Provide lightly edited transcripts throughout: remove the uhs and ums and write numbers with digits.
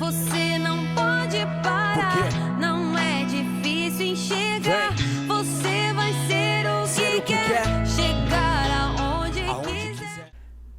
você não pode parar. Não é difícil enxergar. Você vai ser o que quer. Chegar aonde quiser.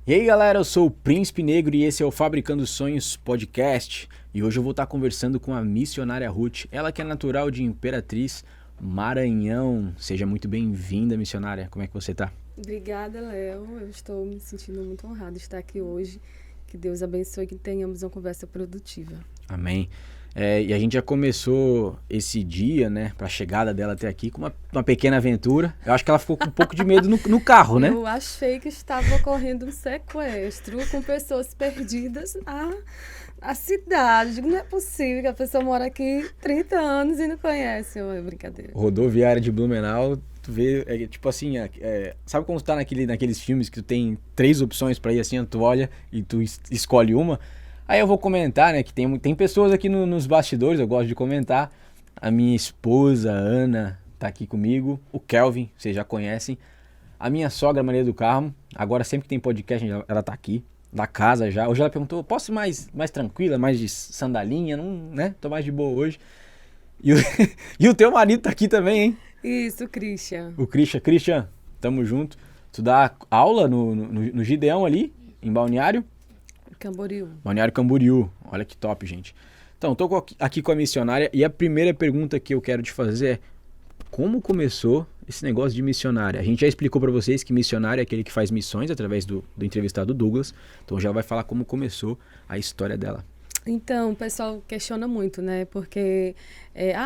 E aí galera, eu sou o Príncipe Negro e esse é o Fabricando Sonhos Podcast. E hoje eu vou estar conversando com a missionária Ruth. Ela que é natural de Imperatriz, Maranhão. Seja muito bem-vinda, missionária. Como é que você tá? Obrigada, Léo. Eu estou me sentindo muito honrada de estar aqui hoje. Que Deus abençoe e que tenhamos uma conversa produtiva. Amém. E a gente já começou esse dia, né, pra chegada dela até aqui, com uma pequena aventura. Eu acho que ela ficou com um pouco de medo no carro, né? Eu achei que estava ocorrendo um sequestro com pessoas perdidas na cidade. Digo, não é possível que a pessoa mora aqui 30 anos e não conhece. É brincadeira. Rodoviária de Blumenau, tu vê, tipo assim, sabe quando tu tá naqueles filmes que tu tem 3 opções pra ir assim, tu olha e tu escolhe uma? Aí eu vou comentar, né, que tem pessoas aqui nos bastidores, eu gosto de comentar. A minha esposa, Ana, tá aqui comigo. O Kelvin, vocês já conhecem. A minha sogra, Maria do Carmo, agora sempre que tem podcast, ela tá aqui, da casa já. Hoje ela perguntou, posso ir mais tranquila, mais de sandalinha, não, né? Tô mais de boa hoje. E o teu marido tá aqui também, hein? Isso, Christian. O Christian, tamo junto. Tu dá aula no Gideão ali, em Balneário? Camboriú. Balneário Camboriú. Olha que top, gente. Então, tô aqui com a missionária e a primeira pergunta que eu quero te fazer é: como começou esse negócio de missionária? A gente já explicou para vocês que missionário é aquele que faz missões através do entrevistado Douglas. Então já vai falar como começou a história dela. Então, o pessoal questiona muito, né? Porque,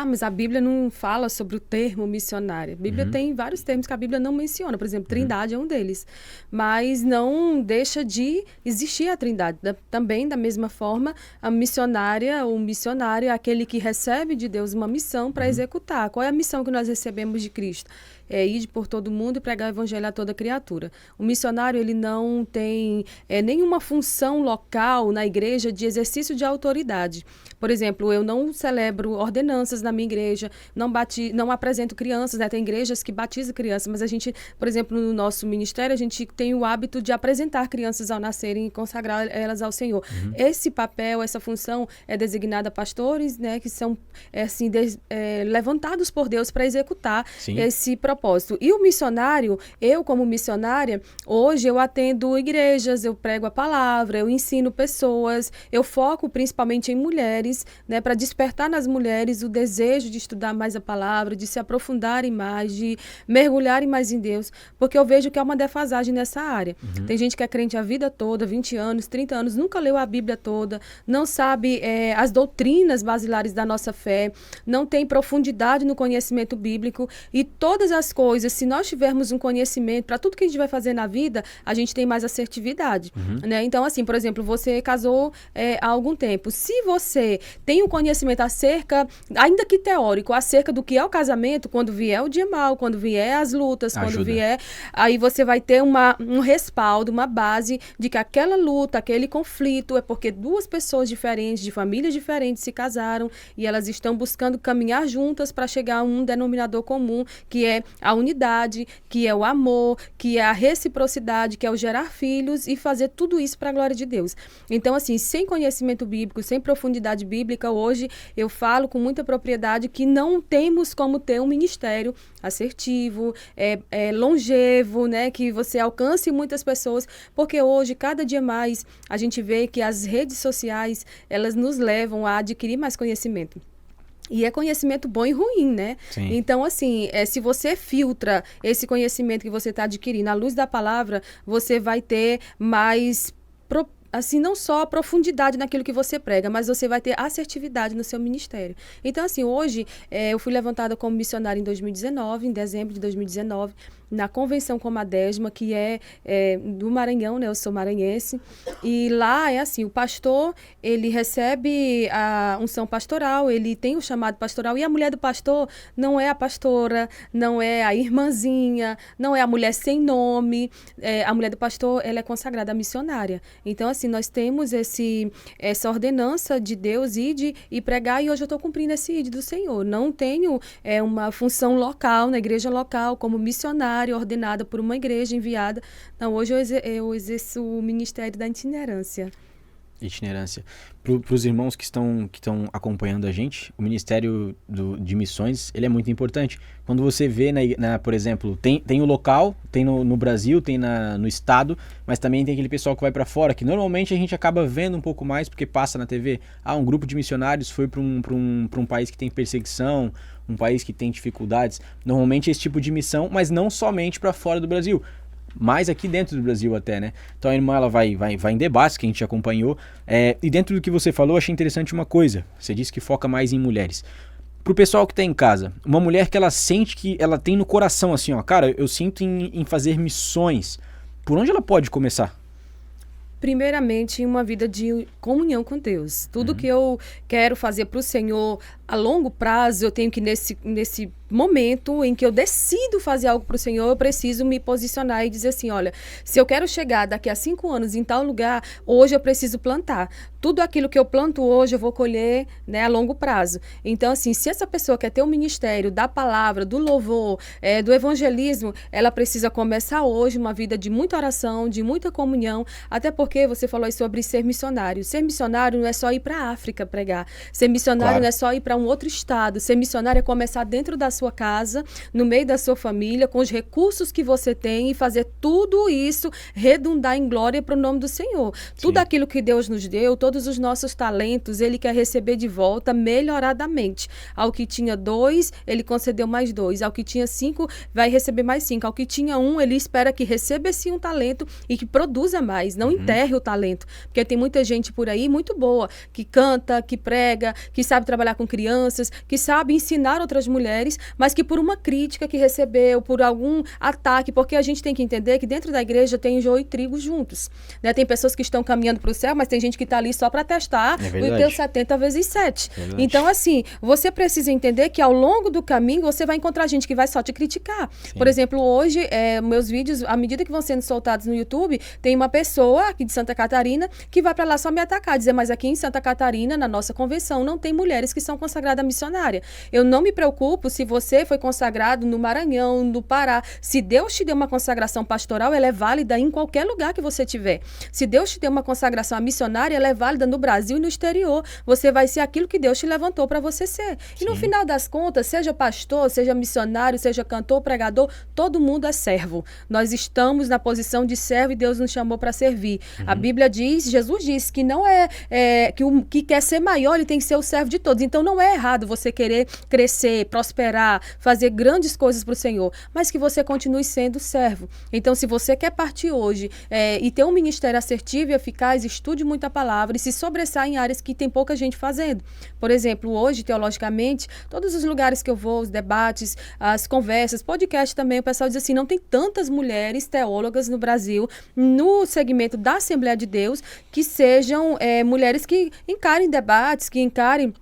mas a Bíblia não fala sobre o termo missionária. A Bíblia tem vários termos que a Bíblia não menciona. Por exemplo, Trindade é um deles. Mas não deixa de existir a Trindade. Também, da mesma forma, a missionária ou missionário é aquele que recebe de Deus uma missão para executar. Qual é a missão que nós recebemos de Cristo? É ir por todo mundo e pregar o evangelho a toda criatura. O missionário, ele não tem nenhuma função local na igreja de exercício de autoridade. Por exemplo, eu não celebro ordenanças na minha igreja, não apresento crianças, né? Tem igrejas que batizam crianças, mas a gente, por exemplo, no nosso ministério, a gente tem o hábito de apresentar crianças ao nascerem e consagrar elas ao Senhor. Esse papel, essa função é designada a pastores, né? Que são levantados por Deus para executar esse propósito. E o missionário, eu como missionária, hoje eu atendo igrejas, eu prego a palavra, eu ensino pessoas, eu foco principalmente em mulheres, né, para despertar nas mulheres o desejo de estudar mais a palavra, de se aprofundarem mais, de mergulharem mais em Deus, porque eu vejo que há uma defasagem nessa área. Tem gente que é crente a vida toda, 20 anos, 30 anos, nunca leu a Bíblia toda, não sabe as doutrinas basilares da nossa fé, não tem profundidade no conhecimento bíblico e todas as coisas, se nós tivermos um conhecimento, para tudo que a gente vai fazer na vida, a gente tem mais assertividade. Né? Então, assim, por exemplo, você casou há algum tempo. Se você tem um conhecimento acerca, ainda que teórico, acerca do que é o casamento, quando vier o dia mau, quando vier as lutas, quando vier, aí você vai ter um respaldo, uma base de que aquela luta, aquele conflito é porque duas pessoas diferentes, de famílias diferentes se casaram e elas estão buscando caminhar juntas para chegar a um denominador comum, que é a unidade, que é o amor, que é a reciprocidade, que é o gerar filhos e fazer tudo isso para a glória de Deus. Então, assim, sem conhecimento bíblico, sem profundidade bíblica, hoje eu falo com muita propriedade que não temos como ter um ministério assertivo, longevo, né, que você alcance muitas pessoas, porque hoje, cada dia mais, a gente vê que as redes sociais, elas nos levam a adquirir mais conhecimento. E é conhecimento bom e ruim, né? Sim. Então, assim, se você filtra esse conhecimento que você está adquirindo à luz da palavra, você vai ter mais, assim, não só profundidade naquilo que você prega, mas você vai ter assertividade no seu ministério. Então, assim, hoje, eu fui levantada como missionária em 2019, em dezembro de 2019, na Convenção Comadésima, que é do Maranhão, né? Eu sou maranhense. E lá é assim, o pastor, ele recebe a unção pastoral, ele tem o chamado pastoral, e a mulher do pastor não é a pastora, não é a irmãzinha, não é a mulher sem nome. A mulher do pastor, ela é consagrada missionária. Então, assim, nós temos essa ordenança de Deus ir e pregar, e hoje eu estou cumprindo esse ID do Senhor. Não tenho uma função local, na igreja local, como missionária, ordenada por uma igreja enviada. Não, hoje eu exerço o ministério da itinerância. Itinerância. Para os irmãos que estão acompanhando a gente, o Ministério de Missões, ele é muito importante. Quando você vê, por exemplo, tem o local, tem no Brasil, tem no estado, mas também tem aquele pessoal que vai para fora, que normalmente a gente acaba vendo um pouco mais, porque passa na TV. Um grupo de missionários foi para um país que tem perseguição, um país que tem dificuldades. Normalmente esse tipo de missão, mas não somente para fora do Brasil. Mais aqui dentro do Brasil até, né? Então a irmã, ela vai em debates que a gente acompanhou. E dentro do que você falou, achei interessante uma coisa. Você disse que foca mais em mulheres. Pro pessoal que tá em casa, uma mulher que ela sente que ela tem no coração assim, ó, cara, eu sinto em fazer missões. Por onde ela pode começar? Primeiramente, uma vida de comunhão com Deus. Tudo que eu quero fazer para o Senhor a longo prazo, eu tenho que, nesse momento em que eu decido fazer algo para o Senhor, eu preciso me posicionar e dizer assim, olha, se eu quero chegar daqui a 5 anos em tal lugar, hoje eu preciso plantar. Tudo aquilo que eu planto hoje, eu vou colher, né, a longo prazo. Então, assim, se essa pessoa quer ter um ministério da palavra, do louvor, do evangelismo, ela precisa começar hoje uma vida de muita oração, de muita comunhão, até porque você falou aí sobre ser missionário. Ser missionário não é só ir para a África pregar. Ser missionário não é só ir para um outro estado. Ser missionário é começar dentro da sua casa, no meio da sua família, com os recursos que você tem e fazer tudo isso redundar em glória para o nome do Senhor. Sim. Tudo aquilo que Deus nos deu, todos os nossos talentos, Ele quer receber de volta melhoradamente. Ao que tinha 2, Ele concedeu mais 2. Ao que tinha 5, vai receber mais 5. Ao que tinha 1, Ele espera que receba esse um talento e que produza mais, não enterre o talento. Porque tem muita gente por aí muito boa, que canta, que prega, que sabe trabalhar com crianças, que sabe ensinar outras mulheres, mas que por uma crítica que recebeu, por algum ataque, porque a gente tem que entender que dentro da igreja tem joio e trigo juntos. Né? Tem pessoas que estão caminhando para o céu, mas tem gente que está ali só para testar o teu 70 vezes 7. Então, assim, você precisa entender que ao longo do caminho você vai encontrar gente que vai só te criticar. Sim. Por exemplo, hoje, meus vídeos, à medida que vão sendo soltados no YouTube, tem uma pessoa aqui de Santa Catarina que vai para lá só me atacar, dizer, mas aqui em Santa Catarina, na nossa convenção, não tem mulheres que são consagradas missionárias. Eu não me preocupo se você foi consagrado no Maranhão, no Pará. Se Deus te deu uma consagração pastoral, ela é válida em qualquer lugar que você tiver. Se Deus te deu uma consagração missionária, ela é válida no Brasil e no exterior. Você vai ser aquilo que Deus te levantou para você ser. Sim. E no final das contas, seja pastor, seja missionário, seja cantor, pregador, todo mundo é servo. Nós estamos na posição de servo e Deus nos chamou para servir. A Bíblia diz, Jesus disse que não que o que quer ser maior, ele tem que ser o servo de todos. Então não é errado você querer crescer, prosperar, fazer grandes coisas para o Senhor, mas que você continue sendo servo. Então, se você quer partir hoje e ter um ministério assertivo e eficaz, estude muita palavra e se sobressair em áreas que tem pouca gente fazendo. Por exemplo, hoje, teologicamente, todos os lugares que eu vou, os debates, as conversas, podcast também, o pessoal diz assim, não tem tantas mulheres teólogas no Brasil, no segmento da Assembleia de Deus, que sejam mulheres que encarem debates, que encarem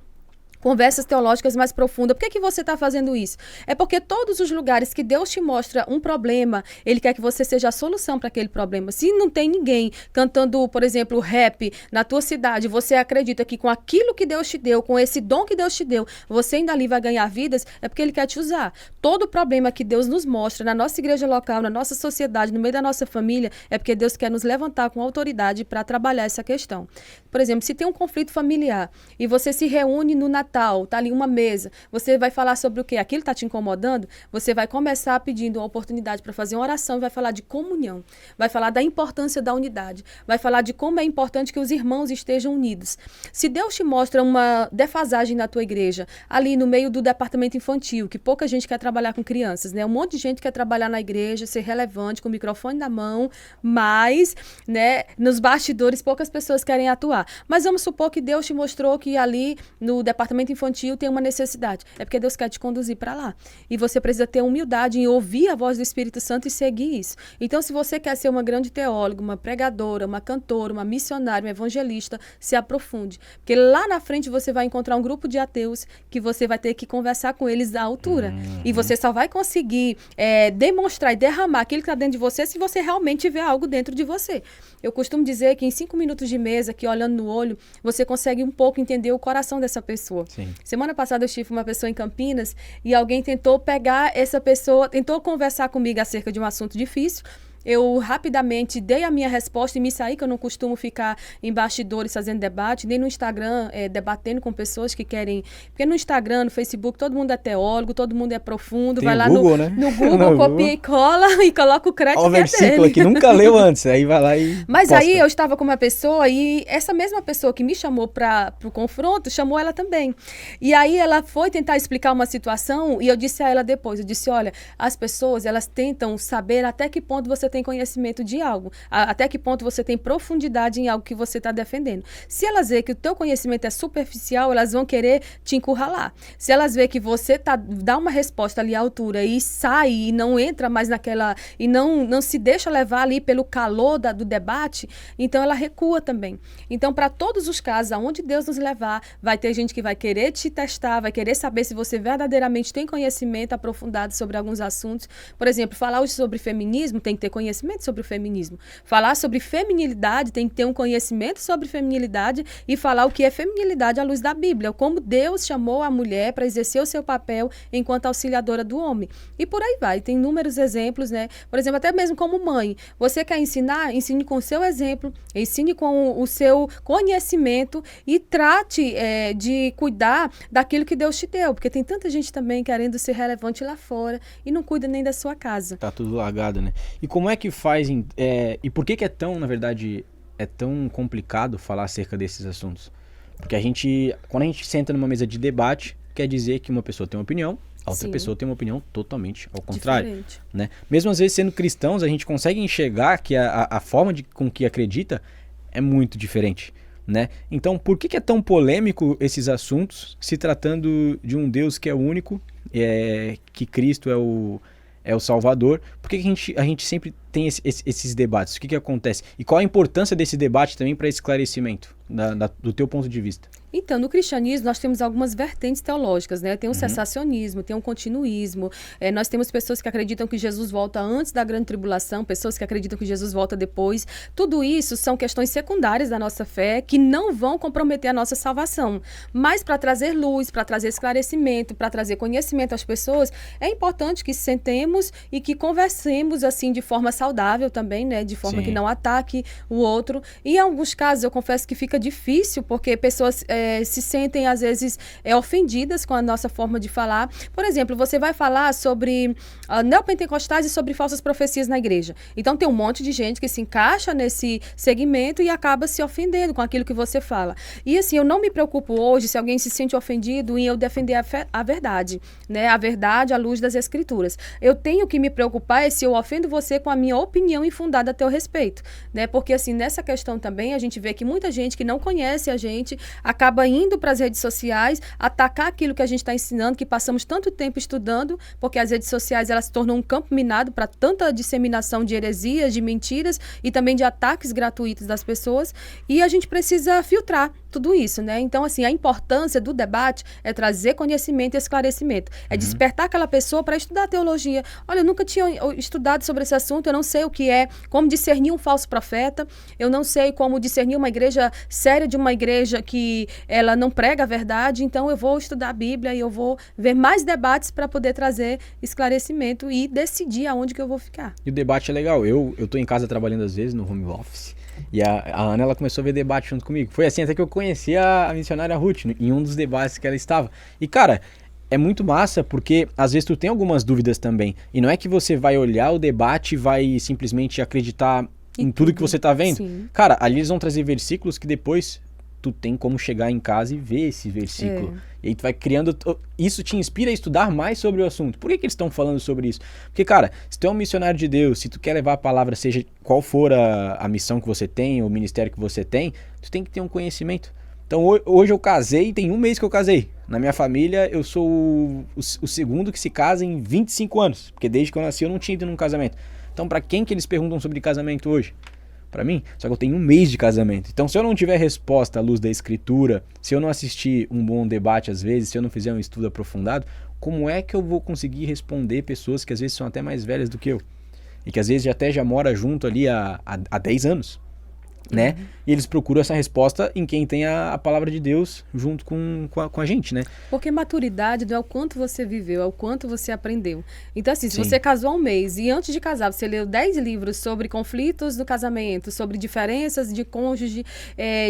conversas teológicas mais profundas. Por que você está fazendo isso? É porque todos os lugares que Deus te mostra um problema, Ele quer que você seja a solução para aquele problema. Se não tem ninguém cantando, por exemplo, rap na tua cidade, você acredita que com aquilo que Deus te deu, com esse dom que Deus te deu, você ainda ali vai ganhar vidas, é porque Ele quer te usar. Todo problema que Deus nos mostra na nossa igreja local, na nossa sociedade, no meio da nossa família, é porque Deus quer nos levantar com autoridade para trabalhar essa questão. Por exemplo, se tem um conflito familiar e você se reúne no Natal, tá ali uma mesa, você vai falar sobre o quê? Aquilo está te incomodando? Você vai começar pedindo uma oportunidade para fazer uma oração e vai falar de comunhão, vai falar da importância da unidade, vai falar de como é importante que os irmãos estejam unidos. Se Deus te mostra uma defasagem na tua igreja, ali no meio do departamento infantil, que pouca gente quer trabalhar com crianças, né? Um monte de gente quer trabalhar na igreja, ser relevante, com o microfone na mão, mas, né, nos bastidores poucas pessoas querem atuar. Mas vamos supor que Deus te mostrou que ali no departamento infantil tem uma necessidade. É porque Deus quer te conduzir para lá. E você precisa ter humildade em ouvir a voz do Espírito Santo e seguir isso. Então, se você quer ser uma grande teóloga, uma pregadora, uma cantora, uma missionária, uma evangelista, se aprofunde. Porque lá na frente você vai encontrar um grupo de ateus que você vai ter que conversar com eles à altura. E você só vai conseguir demonstrar e derramar aquilo que está dentro de você se você realmente tiver algo dentro de você. Eu costumo dizer que em 5 minutos de mesa, aqui olhando no olho, você consegue um pouco entender o coração dessa pessoa. Sim. Semana passada eu estive com uma pessoa em Campinas e alguém tentou pegar essa pessoa, tentou conversar comigo acerca de um assunto difícil. eu rapidamente dei a minha resposta e me saí, que eu não costumo ficar em bastidores fazendo debate, nem no Instagram debatendo com pessoas que querem... Porque no Instagram, no Facebook, todo mundo é teólogo, todo mundo é profundo, Tem vai o lá Google, no, né? no Google, copia e cola e coloca o crédito Olha o que é versículo dele. que nunca leu antes, aí vai lá e Mas posta. aí eu estava com uma pessoa e essa mesma pessoa que me chamou para o confronto, chamou ela também. E aí ela foi tentar explicar uma situação e eu disse a ela depois, eu disse, olha, as pessoas, elas tentam saber até que ponto você tem conhecimento de algo, até que ponto você tem profundidade em algo que você está defendendo. Se elas verem que o teu conhecimento é superficial, elas vão querer te encurralar. Se elas verem que você dá uma resposta ali à altura e sai e não entra mais naquela, e não se deixa levar ali pelo calor do debate, então ela recua também. Então, para todos os casos, aonde Deus nos levar, vai ter gente que vai querer te testar, vai querer saber se você verdadeiramente tem conhecimento aprofundado sobre alguns assuntos. Por exemplo, falar hoje sobre feminismo, tem que ter conhecimento sobre o feminismo. Falar sobre feminilidade, tem que ter um conhecimento sobre feminilidade e falar o que é feminilidade à luz da Bíblia, como Deus chamou a mulher para exercer o seu papel enquanto auxiliadora do homem. E por aí vai, tem inúmeros exemplos, né? Por exemplo, até mesmo como mãe, você quer ensinar, ensine com o seu exemplo, ensine com o seu conhecimento e trate de cuidar daquilo que Deus te deu, porque tem tanta gente também querendo ser relevante lá fora e não cuida nem da sua casa. Tá tudo largado, né? E como é que faz, e por que é tão, na verdade, é tão complicado falar acerca desses assuntos? Porque quando a gente senta numa mesa de debate, quer dizer que uma pessoa tem uma opinião, a outra pessoa tem uma opinião totalmente ao contrário, né? Mesmo às vezes sendo cristãos, a gente consegue enxergar que a forma com que acredita é muito diferente, né? Então, por que é tão polêmico esses assuntos, se tratando de um Deus que é único, que Cristo é o Salvador? Por que a gente sempre tem esses debates? O que acontece? E qual a importância desse debate também para esclarecimento, do teu ponto de vista? Então, no cristianismo, nós temos algumas vertentes teológicas, né? Tem o cessacionismo, tem o continuismo, nós temos pessoas que acreditam que Jesus volta antes da grande tribulação, pessoas que acreditam que Jesus volta depois. Tudo isso são questões secundárias da nossa fé que não vão comprometer a nossa salvação. Mas para trazer luz, para trazer esclarecimento, para trazer conhecimento às pessoas, é importante que sentemos e que conversemos assim de forma saudável também, né? De forma que não ataque o outro. E em alguns casos, eu confesso que fica difícil, porque pessoas se sentem, às vezes, ofendidas com a nossa forma de falar. Por exemplo, você vai falar sobre neopentecostais e sobre falsas profecias na igreja. Então, tem um monte de gente que se encaixa nesse segmento e acaba se ofendendo com aquilo que você fala. E, assim, eu não me preocupo hoje se alguém se sente ofendido em eu defender a verdade, né? A verdade à luz das Escrituras. Eu tenho que me preocupar se eu ofendo você com a minha opinião infundada a teu respeito, né? Porque, assim, nessa questão também, a gente vê que muita gente que não conhece a gente acaba indo para as redes sociais, atacar aquilo que a gente está ensinando, que passamos tanto tempo estudando, porque as redes sociais elas se tornam um campo minado para tanta disseminação de heresias, de mentiras e também de ataques gratuitos das pessoas, e a gente precisa filtrar tudo isso, né? Então, assim, a importância do debate é trazer conhecimento e esclarecimento, é despertar aquela pessoa para estudar teologia. Olha, eu nunca tinha estudado sobre esse assunto, eu não sei o que é, como discernir um falso profeta, eu não sei como discernir uma igreja séria de uma igreja que ela não prega a verdade, então eu vou estudar a Bíblia e eu vou ver mais debates para poder trazer esclarecimento e decidir aonde que eu vou ficar. E o debate é legal. Eu tô em casa trabalhando às vezes no home office e a Ana, ela começou a ver debate junto comigo. Foi assim até que eu conheci a missionária Ruth, em um dos debates que ela estava. E, cara, é muito massa porque às vezes tu tem algumas dúvidas também. E não é que você vai olhar o debate e vai simplesmente acreditar em tudo que você tá vendo. Sim. Cara, ali eles vão trazer versículos que depois tu tem como chegar em casa e ver esse versículo. E aí tu vai criando... Isso te inspira a estudar mais sobre o assunto. Por que eles estão falando sobre isso? Porque, cara, se tu é um missionário de Deus, se tu quer levar a palavra, seja qual for a missão que você tem, o ministério que você tem, tu tem que ter um conhecimento. Então, hoje eu casei, tem um mês que eu casei. Na minha família, eu sou o segundo que se casa em 25 anos. Porque desde que eu nasci, eu não tinha ido num casamento. Então, pra quem que eles perguntam sobre casamento hoje? Pra mim, só que eu tenho um mês de casamento. Então, se eu não tiver resposta à luz da escritura, se eu não assistir um bom debate às vezes, se eu não fizer um estudo aprofundado, como é que eu vou conseguir responder pessoas que às vezes são até mais velhas do que eu? E que às vezes até já mora junto ali há 10 anos. né? E eles procuram essa resposta em quem tem a palavra de Deus junto com a gente, né? Porque maturidade não é o quanto você viveu, é o quanto você aprendeu. Então, assim, se Sim. você casou há um mês e antes de casar você leu 10 livros sobre conflitos do casamento, sobre diferenças de cônjuge,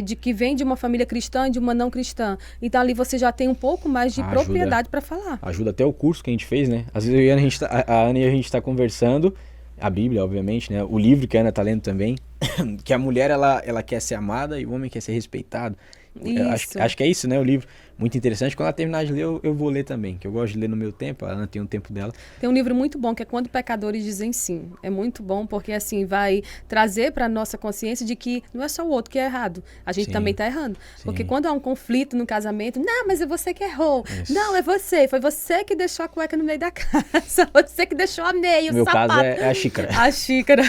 de que vem de uma família cristã e de uma não cristã. Então, ali você já tem um pouco mais de propriedade para falar. Ajuda até o curso que a gente fez, né? Às vezes a Ana e a gente tá conversando, a Bíblia, obviamente, né? O livro que a Ana tá lendo também, que a mulher, ela quer ser amada e o homem quer ser respeitado. Acho que é isso, né? O livro. Muito interessante. Quando ela terminar de ler, eu vou ler também, que eu gosto de ler no meu tempo, a Ana tem um tempo dela. Tem um livro muito bom, que é Quando Pecadores Dizem Sim. É muito bom, porque assim, vai trazer para nossa consciência de que não é só o outro que é errado, a gente também está errando. Sim. Porque quando há um conflito no casamento, não, mas é você que errou. Isso. Não, é você, foi você que deixou a cueca no meio da casa, você que deixou a meia, o meu sapato. caso é a xícara. A xícara.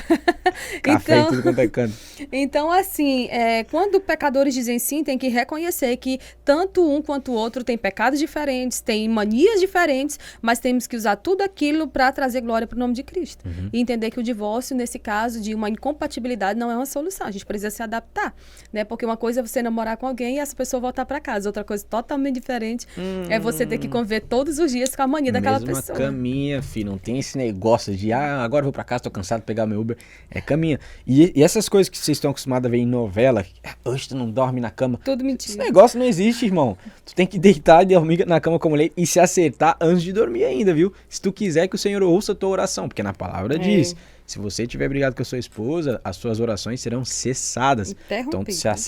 Café e tudo quanto é canto. Então, assim, quando pecadores dizem sim, tem que reconhecer que tanto um quanto o outro tem pecados diferentes, tem manias diferentes, mas temos que usar tudo aquilo para trazer glória para o nome de Cristo. E entender que o divórcio, nesse caso de uma incompatibilidade, não é uma solução. A gente precisa se adaptar, né? Porque uma coisa é você namorar com alguém e essa pessoa voltar para casa. Outra coisa totalmente diferente é você ter que conviver todos os dias com a mania daquela pessoa. Caminha, filho. Não tem esse negócio de, agora eu vou para casa, tô cansado de pegar meu Uber. É caminha. E essas coisas que vocês estão acostumados a ver em novela, hoje tu não dorme na cama. Tudo mentira. Esse negócio não existe, irmão. Tu tem que deitar e dormir na cama como mulher e se acertar antes de dormir ainda, viu? Se tu quiser que o Senhor ouça a tua oração, porque na palavra diz, se você tiver brigado com a sua esposa, as suas orações serão cessadas.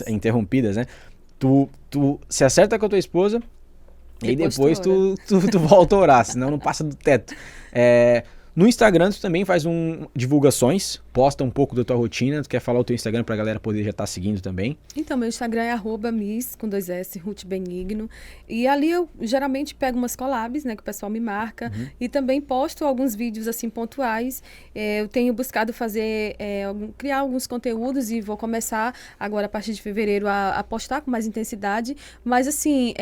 Interrompidas, né? Tu se acerta com a tua esposa e depois tu volta a orar, senão não passa do teto. No Instagram tu também faz divulgações, posta um pouco da tua rotina, tu quer falar o teu Instagram pra galera poder já estar seguindo também? Então, meu Instagram é @miss, com 2 S, Ruth Benigno, e ali eu geralmente pego umas collabs, né, que o pessoal me marca, e também posto alguns vídeos, assim, pontuais. Eu tenho buscado fazer, criar alguns conteúdos e vou começar agora, a partir de fevereiro, a postar com mais intensidade, mas, assim,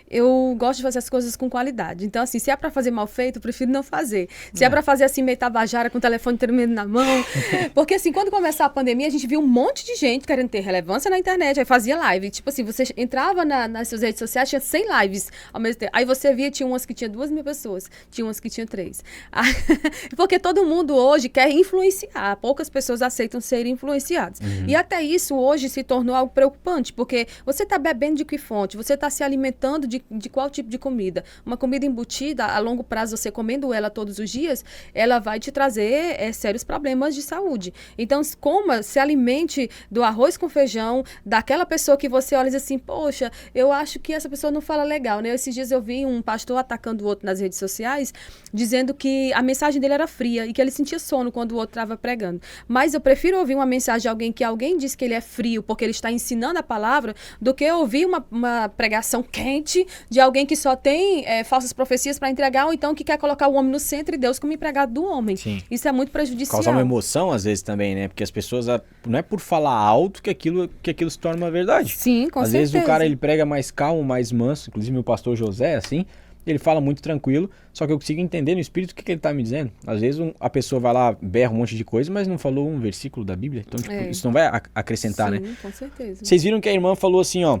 eu gosto de fazer as coisas com qualidade. Então, assim, se é pra fazer mal feito, eu prefiro não fazer. Se é pra fazer assim, meio tabajara, com o telefone tremendo na mão. Porque assim, quando começou a pandemia, a gente viu um monte de gente querendo ter relevância na internet, aí fazia live. Tipo assim, você entrava nas suas redes sociais, tinha 100 lives ao mesmo tempo. Aí você via, tinha umas que tinha 2.000 pessoas, tinha umas que tinha 3. Porque todo mundo hoje quer influenciar, poucas pessoas aceitam ser influenciadas. E até isso hoje se tornou algo preocupante, porque você está bebendo de que fonte? Você está se alimentando de qual tipo de comida? Uma comida embutida, a longo prazo, você comendo ela todos os dias, ela vai te trazer sérios problemas de saúde. Então, se alimente do arroz com feijão, daquela pessoa que você olha e diz assim, poxa, eu acho que essa pessoa não fala legal, né? Esses dias eu vi um pastor atacando o outro nas redes sociais, dizendo que a mensagem dele era fria e que ele sentia sono quando o outro estava pregando. Mas eu prefiro ouvir uma mensagem de alguém que alguém diz que ele é frio porque ele está ensinando a palavra, do que ouvir uma pregação quente de alguém que só tem falsas profecias para entregar, ou então que quer colocar o homem no centro e Deus como empregado do homem. Sim. Isso é muito prejudicial. Causar uma emoção, às vezes, também, né? Porque as pessoas, não é por falar alto que aquilo se torna uma verdade. Sim, com certeza. Às vezes o cara, ele prega mais calmo, mais manso, inclusive o pastor José, assim, ele fala muito tranquilo, só que eu consigo entender no espírito o que ele tá me dizendo. Às vezes a pessoa vai lá, berra um monte de coisa, mas não falou um versículo da Bíblia. Então, tipo, isso não vai acrescentar, sim, né? Com certeza. Vocês viram que a irmã falou assim, ó,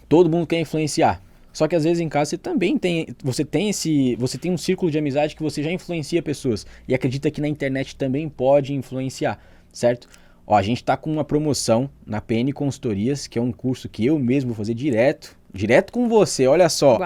todo mundo quer influenciar. Só que às vezes em casa você também você tem um círculo de amizade que você já influencia pessoas e acredita que na internet também pode influenciar, certo? Ó, a gente tá com uma promoção na PN Consultorias, que é um curso que eu mesmo vou fazer direto com você, olha só,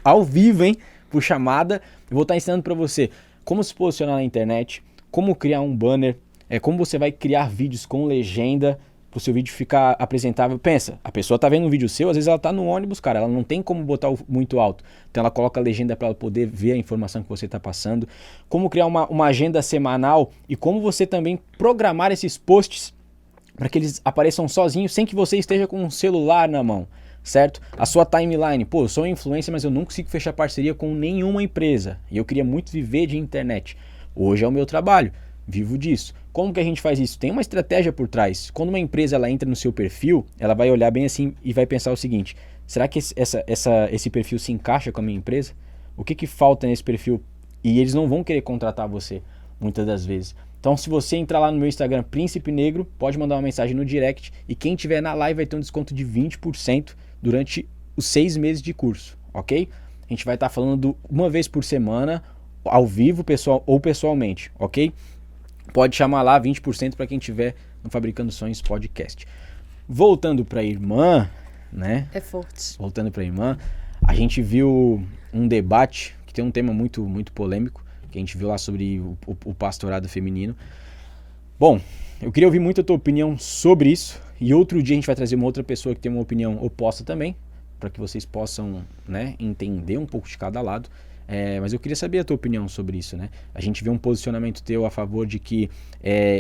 ao vivo, hein, por chamada, eu vou estar ensinando para você como se posicionar na internet, como criar um banner, como você vai criar vídeos com legenda, para o seu vídeo ficar apresentável. Pensa, a pessoa tá vendo um vídeo seu, às vezes ela tá no ônibus, cara, ela não tem como botar muito alto. Então ela coloca a legenda para ela poder ver a informação que você tá passando. Como criar uma agenda semanal e como você também programar esses posts para que eles apareçam sozinhos sem que você esteja com um celular na mão, certo? A sua timeline, pô, eu sou influencer, mas eu não consigo fechar parceria com nenhuma empresa e eu queria muito viver de internet. Hoje é o meu trabalho. Vivo disso. Como que a gente faz isso? Tem uma estratégia por trás. Quando uma empresa ela entra no seu perfil, ela vai olhar bem assim e vai pensar o seguinte: será que esse perfil se encaixa com a minha empresa? O que falta nesse perfil? E eles não vão querer contratar você, muitas das vezes. Então, se você entrar lá no meu Instagram, Príncipe Negro, pode mandar uma mensagem no direct. E quem tiver na live vai ter um desconto de 20% durante os 6 meses de curso, ok? A gente vai estar falando uma vez por semana, ao vivo ou pessoalmente, ok? Pode chamar lá 20% para quem tiver no Fabricando Sonhos Podcast. Voltando para a irmã, né? É forte. Voltando para a irmã, a gente viu um debate que tem um tema muito, muito polêmico, que a gente viu lá sobre o pastorado feminino. Bom, eu queria ouvir muito a tua opinião sobre isso, e outro dia a gente vai trazer uma outra pessoa que tem uma opinião oposta também, para que vocês possam, né, entender um pouco de cada lado. Mas eu queria saber a tua opinião sobre isso, né? A gente vê um posicionamento teu a favor de que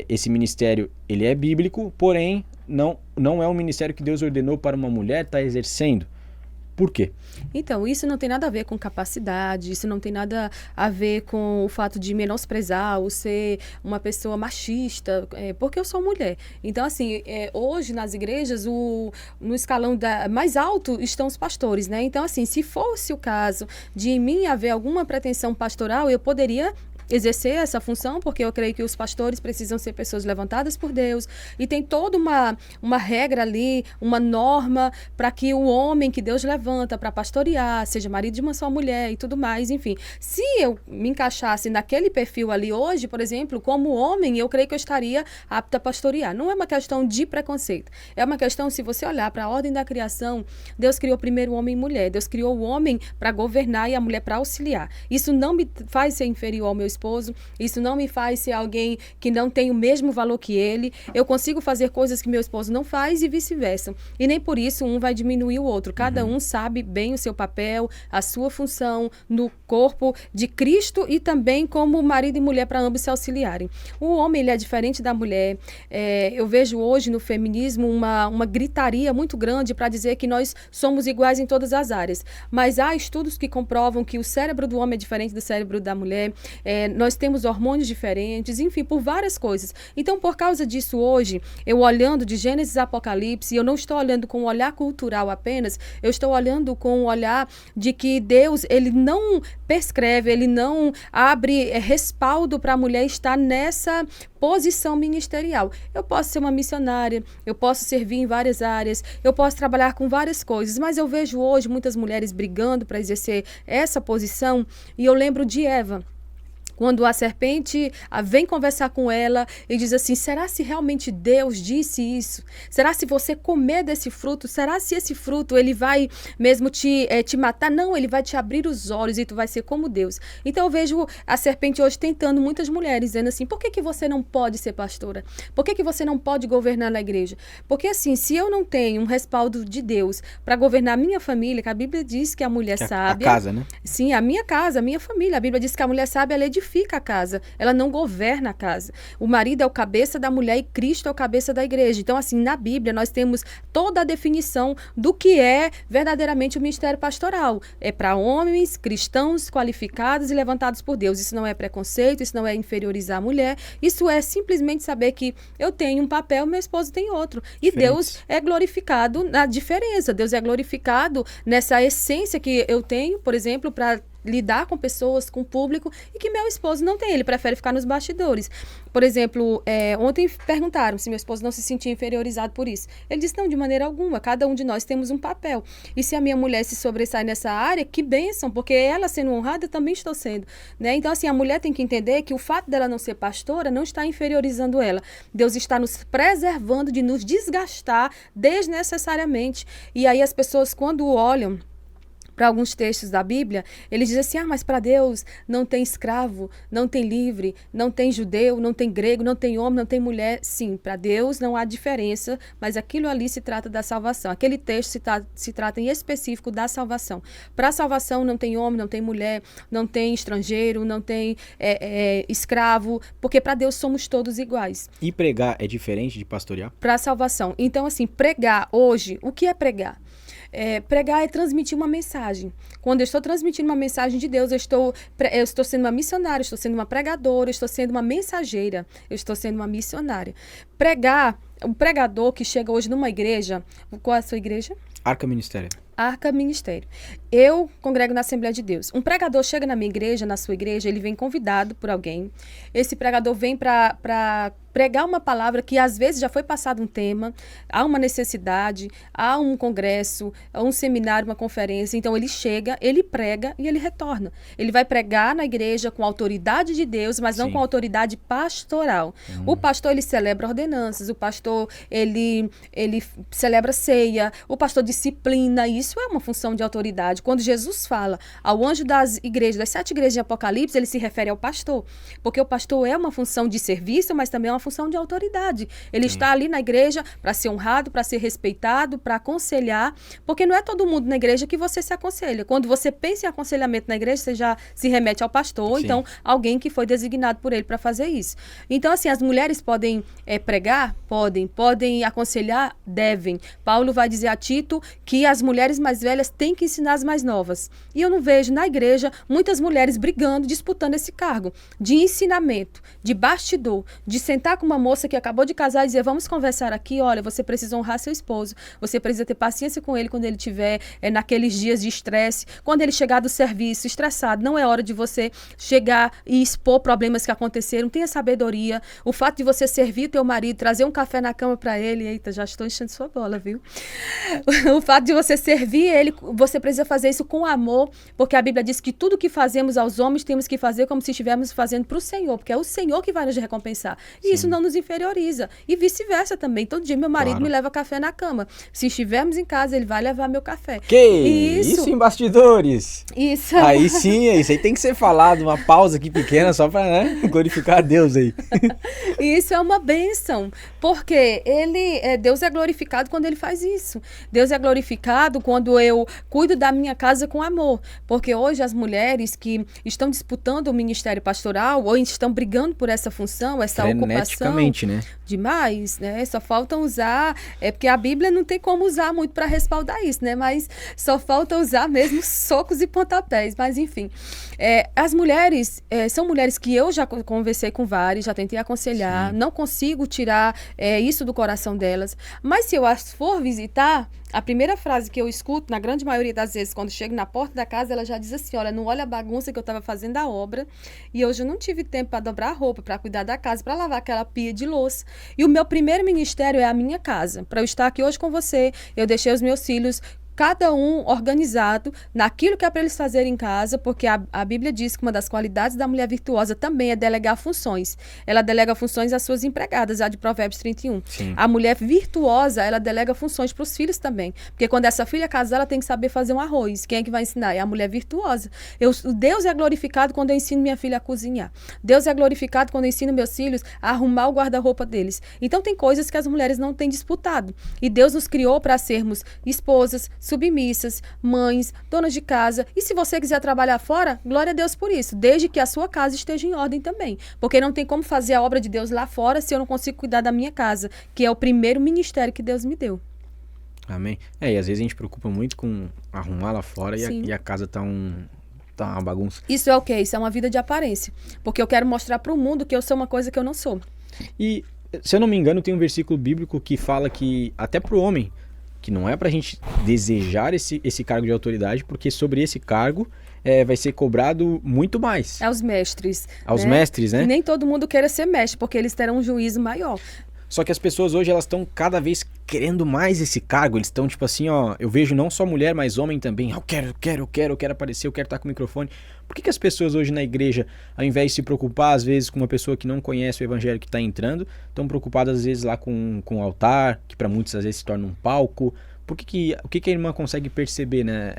esse ministério, ele é bíblico, porém não é um ministério que Deus ordenou para uma mulher estar exercendo. Por quê? Então, isso não tem nada a ver com capacidade, isso não tem nada a ver com o fato de menosprezar ou ser uma pessoa machista, porque eu sou mulher. Então, assim, hoje nas igrejas, no escalão mais alto estão os pastores, né? Então, assim, se fosse o caso de em mim haver alguma pretensão pastoral, eu poderia exercer essa função, porque eu creio que os pastores precisam ser pessoas levantadas por Deus, e tem toda uma regra ali, uma norma para que o homem que Deus levanta para pastorear, seja marido de uma só mulher e tudo mais, enfim. Se eu me encaixasse naquele perfil ali hoje, por exemplo, como homem, eu creio que eu estaria apta a pastorear. Não é uma questão de preconceito, é uma questão, se você olhar para a ordem da criação, Deus criou primeiro o homem e mulher, Deus criou o homem para governar e a mulher para auxiliar. Isso não me faz ser inferior ao meu esposo, isso não me faz ser alguém que não tem o mesmo valor que ele. Eu consigo fazer coisas que meu esposo não faz e vice-versa. E nem por isso um vai diminuir o outro. Cada um sabe bem o seu papel, a sua função no corpo de Cristo e também como marido e mulher para ambos se auxiliarem. O homem, ele é diferente da mulher. Eu vejo hoje no feminismo uma gritaria muito grande para dizer que nós somos iguais em todas as áreas. Mas há estudos que comprovam que o cérebro do homem é diferente do cérebro da mulher. Nós temos hormônios diferentes, enfim, por várias coisas. Então, por causa disso, hoje, eu olhando de Gênesis a Apocalipse, eu não estou olhando com um olhar cultural apenas, eu estou olhando com um olhar de que Deus, ele não prescreve, ele não abre respaldo para a mulher estar nessa posição ministerial. Eu posso ser uma missionária, eu posso servir em várias áreas, eu posso trabalhar com várias coisas, mas eu vejo hoje muitas mulheres brigando para exercer essa posição, e eu lembro de Eva, quando a serpente vem conversar com ela e diz assim, será se realmente Deus disse isso? Será se você comer desse fruto? Será se esse fruto ele vai mesmo te matar? Não, ele vai te abrir os olhos e tu vai ser como Deus. Então eu vejo a serpente hoje tentando muitas mulheres, dizendo assim, por que você não pode ser pastora? Por que você não pode governar na igreja? Porque assim, se eu não tenho um respaldo de Deus para governar a minha família, que a Bíblia diz que a mulher sábia... A casa, né? Sim, a minha casa, a minha família. A Bíblia diz que a mulher sábia, ela edifica a casa, ela não governa a casa. O marido é o cabeça da mulher e Cristo é o cabeça da igreja. Então, assim, na Bíblia nós temos toda a definição do que é verdadeiramente o ministério pastoral. É para homens cristãos qualificados e levantados por Deus. Isso não é preconceito, isso não é inferiorizar a mulher, isso é simplesmente saber que eu tenho um papel, meu esposo tem outro. E Deus é glorificado na diferença, Deus é glorificado nessa essência que eu tenho, por exemplo, para lidar com pessoas, com o público, e que meu esposo não tem, ele prefere ficar nos bastidores. Por exemplo, ontem perguntaram se meu esposo não se sentia inferiorizado por isso. Ele disse, não, de maneira alguma, cada um de nós temos um papel. E se a minha mulher se sobressai nessa área, que bênção, porque ela sendo honrada, eu também estou sendo. Né? Então, assim, a mulher tem que entender que o fato dela não ser pastora não está inferiorizando ela. Deus está nos preservando de nos desgastar desnecessariamente. E aí as pessoas, quando olham para alguns textos da Bíblia, ele diz assim, mas para Deus não tem escravo, não tem livre, não tem judeu, não tem grego, não tem homem, não tem mulher. Sim, para Deus não há diferença, mas aquilo ali se trata da salvação. Aquele texto se trata em específico da salvação. Para a salvação não tem homem, não tem mulher, não tem estrangeiro, não tem escravo, porque para Deus somos todos iguais. E pregar é diferente de pastorear? Para a salvação. Então, assim, pregar hoje, o que é pregar? Pregar é transmitir uma mensagem. Quando eu estou transmitindo uma mensagem de Deus, eu estou sendo uma missionária, eu estou sendo uma pregadora, eu estou sendo uma mensageira, eu estou sendo uma missionária. Pregar, o pregador que chega hoje numa igreja, qual é a sua igreja? Arca Ministério. Arca Ministério. Eu congrego na Assembleia de Deus. Um pregador chega na minha igreja, na sua igreja, ele vem convidado por alguém. Esse pregador vem para pregar uma palavra que às vezes já foi passado um tema, há uma necessidade, há um congresso, há um seminário, uma conferência. Então ele chega, ele prega e ele retorna. Ele vai pregar na igreja com a autoridade de Deus, mas não com a autoridade pastoral. O pastor, ele celebra ordenanças, o pastor, ele celebra ceia, o pastor disciplina. Isso é uma função de autoridade. Quando Jesus fala ao anjo das igrejas, das 7 igrejas de Apocalipse, ele se refere ao pastor, porque o pastor é uma função de serviço, mas também é uma função de autoridade. Ele está ali na igreja para ser honrado, para ser respeitado, para aconselhar, porque não é todo mundo na igreja que você se aconselha. Quando você pensa em aconselhamento na igreja, você já se remete ao pastor, ou então alguém que foi designado por ele para fazer isso. Então, assim, as mulheres podem pregar? Podem aconselhar? Devem. Paulo vai dizer a Tito que as mulheres mais velhas têm que ensinar as mais novas. E eu não vejo na igreja muitas mulheres brigando, disputando esse cargo de ensinamento, de bastidor, de sentar com uma moça que acabou de casar e dizer, vamos conversar aqui, olha, você precisa honrar seu esposo, você precisa ter paciência com ele quando ele estiver naqueles dias de estresse, quando ele chegar do serviço estressado, não é hora de você chegar e expor problemas que aconteceram, tenha sabedoria, o fato de você servir o teu marido, trazer um café na cama para ele, eita, já estou enchendo sua bola, viu? O fato de você servir ele, você precisa fazer isso com amor, porque a Bíblia diz que tudo que fazemos aos homens temos que fazer como se estivéssemos fazendo para o Senhor, porque é o Senhor que vai nos recompensar. E isso não nos inferioriza. E vice-versa também. Todo dia meu marido me leva café na cama. Se estivermos em casa, ele vai levar meu café. Que isso em bastidores? Isso. Aí sim, isso aí tem que ser falado. Uma pausa aqui pequena só para glorificar a Deus aí. Isso é uma bênção. Porque Deus é glorificado quando ele faz isso. Deus é glorificado quando eu cuido da minha casa com amor. Porque hoje as mulheres que estão disputando o ministério pastoral ou estão brigando por essa função, essa ocupação, né? Demais, né? Só faltam usar, porque a Bíblia não tem como usar muito para respaldar isso, né? Mas só falta usar mesmo socos e pontapés, mas enfim. As mulheres, são mulheres que eu já conversei com várias, já tentei aconselhar, não consigo tirar isso do coração delas, mas se eu as for visitar, a primeira frase que eu escuto, na grande maioria das vezes, quando chego na porta da casa, ela já diz assim, olha, não olha a bagunça que eu estava fazendo da obra, e hoje eu não tive tempo para dobrar a roupa, para cuidar da casa, para lavar aquela pia de louça. E o meu primeiro ministério é a minha casa. Para eu estar aqui hoje com você, eu deixei os meus filhos cada um organizado naquilo que é para eles fazerem em casa, porque a Bíblia diz que uma das qualidades da mulher virtuosa também é delegar funções. Ela delega funções às suas empregadas, a de Provérbios 31. Sim. A mulher virtuosa, ela delega funções para os filhos também, porque quando essa filha casar, ela tem que saber fazer um arroz. Quem é que vai ensinar? É a mulher virtuosa. Deus é glorificado quando eu ensino minha filha a cozinhar. Deus é glorificado quando eu ensino meus filhos a arrumar o guarda-roupa deles. Então tem coisas que as mulheres não têm disputado. E Deus nos criou para sermos esposas, submissas, mães, donas de casa. E se você quiser trabalhar fora, glória a Deus por isso, desde que a sua casa esteja em ordem também. Porque não tem como fazer a obra de Deus lá fora se eu não consigo cuidar da minha casa, que é o primeiro ministério que Deus me deu. Amém. E às vezes a gente preocupa muito com arrumar lá fora e a casa tá uma bagunça. Isso é o quê? Isso é uma vida de aparência. Porque eu quero mostrar para o mundo que eu sou uma coisa que eu não sou. E, se eu não me engano, tem um versículo bíblico que fala que, até pro homem, que não é pra gente desejar esse cargo de autoridade, porque sobre esse cargo vai ser cobrado muito mais. Aos mestres. Aos mestres, né? E nem todo mundo queira ser mestre, porque eles terão um juízo maior. Só que as pessoas hoje, elas estão cada vez querendo mais esse cargo. Eles estão tipo assim, ó, eu vejo não só mulher, mas homem também. Eu quero aparecer, eu quero estar com o microfone. Por que as pessoas hoje na igreja, ao invés de se preocupar, às vezes, com uma pessoa que não conhece o evangelho que está entrando, estão preocupadas, às vezes, lá com o altar, que para muitos, às vezes, se torna um palco? O que a irmã consegue perceber, né,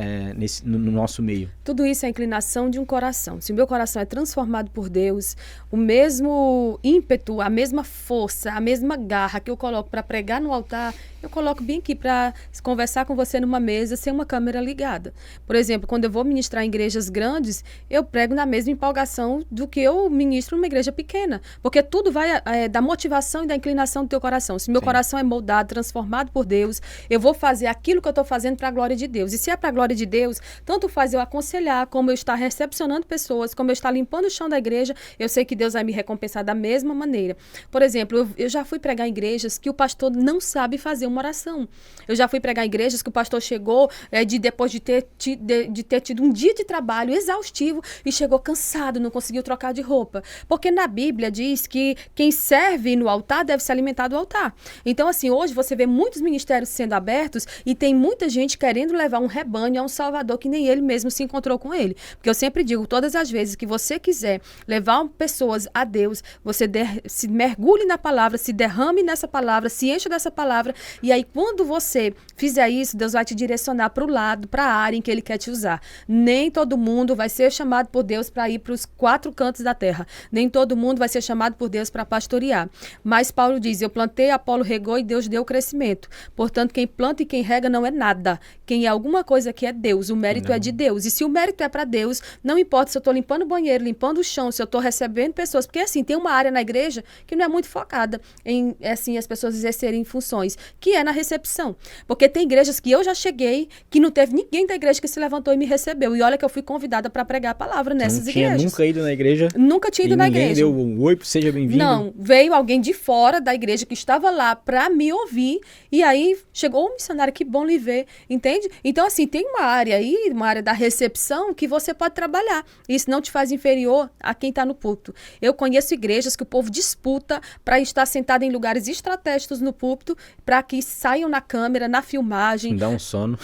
no nosso meio? Tudo isso é a inclinação de um coração. Se o meu coração é transformado por Deus, o mesmo ímpeto, a mesma força, a mesma garra que eu coloco para pregar no altar, eu coloco bem aqui para conversar com você numa mesa sem uma câmera ligada. Por exemplo, quando eu vou ministrar em igrejas grandes, eu prego na mesma empolgação do que eu ministro numa igreja pequena. Porque tudo vai da motivação e da inclinação do teu coração. Se meu coração é moldado, transformado por Deus, eu vou fazer fazer aquilo que eu estou fazendo para a glória de Deus. E se é para a glória de Deus, tanto faz eu aconselhar, como eu estar recepcionando pessoas, como eu estar limpando o chão da igreja, eu sei que Deus vai me recompensar da mesma maneira. Por exemplo, eu já fui pregar em igrejas que o pastor não sabe fazer uma oração. Eu já fui pregar em igrejas que o pastor chegou depois de ter tido um dia de trabalho exaustivo e chegou cansado, não conseguiu trocar de roupa. Porque na Bíblia diz que quem serve no altar deve se alimentar do altar. Então, assim, hoje você vê muitos ministérios sendo abertos e tem muita gente querendo levar um rebanho a um Salvador que nem ele mesmo se encontrou com ele. Porque eu sempre digo, todas as vezes que você quiser levar pessoas a Deus, você se mergulhe na palavra, se derrame nessa palavra, se encha dessa palavra, e aí quando você fizer isso, Deus vai te direcionar para o lado, para a área em que ele quer te usar. Nem todo mundo vai ser chamado por Deus para ir para os 4 cantos da terra. Nem todo mundo vai ser chamado por Deus para pastorear. Mas Paulo diz, eu plantei, Apolo regou e Deus deu o crescimento. Portanto, quem planta e quem rega não é nada. Quem é alguma coisa que é Deus. O mérito é de Deus. E se o mérito é para Deus, não importa se eu estou limpando o banheiro, limpando o chão, se eu estou recebendo pessoas. Porque, assim, tem uma área na igreja que não é muito focada em, assim, as pessoas exercerem funções, que é na recepção. Porque tem igrejas que eu já cheguei, que não teve ninguém da igreja que se levantou e me recebeu. E olha que eu fui convidada para pregar a palavra nessas igrejas. Não tinha nunca ido na igreja? Nunca tinha ido na igreja. Ninguém deu um oi, seja bem-vindo? Não, veio alguém de fora da igreja que estava lá para me ouvir, e aí chegou um missionário, que bom lhe ver, entende? Então, assim, tem uma área aí, uma área da recepção que você pode trabalhar. Isso não te faz inferior a quem está no púlpito. Eu conheço igrejas que o povo disputa para estar sentado em lugares estratégicos no púlpito, para que saiam na câmera, na filmagem. Dá um sono.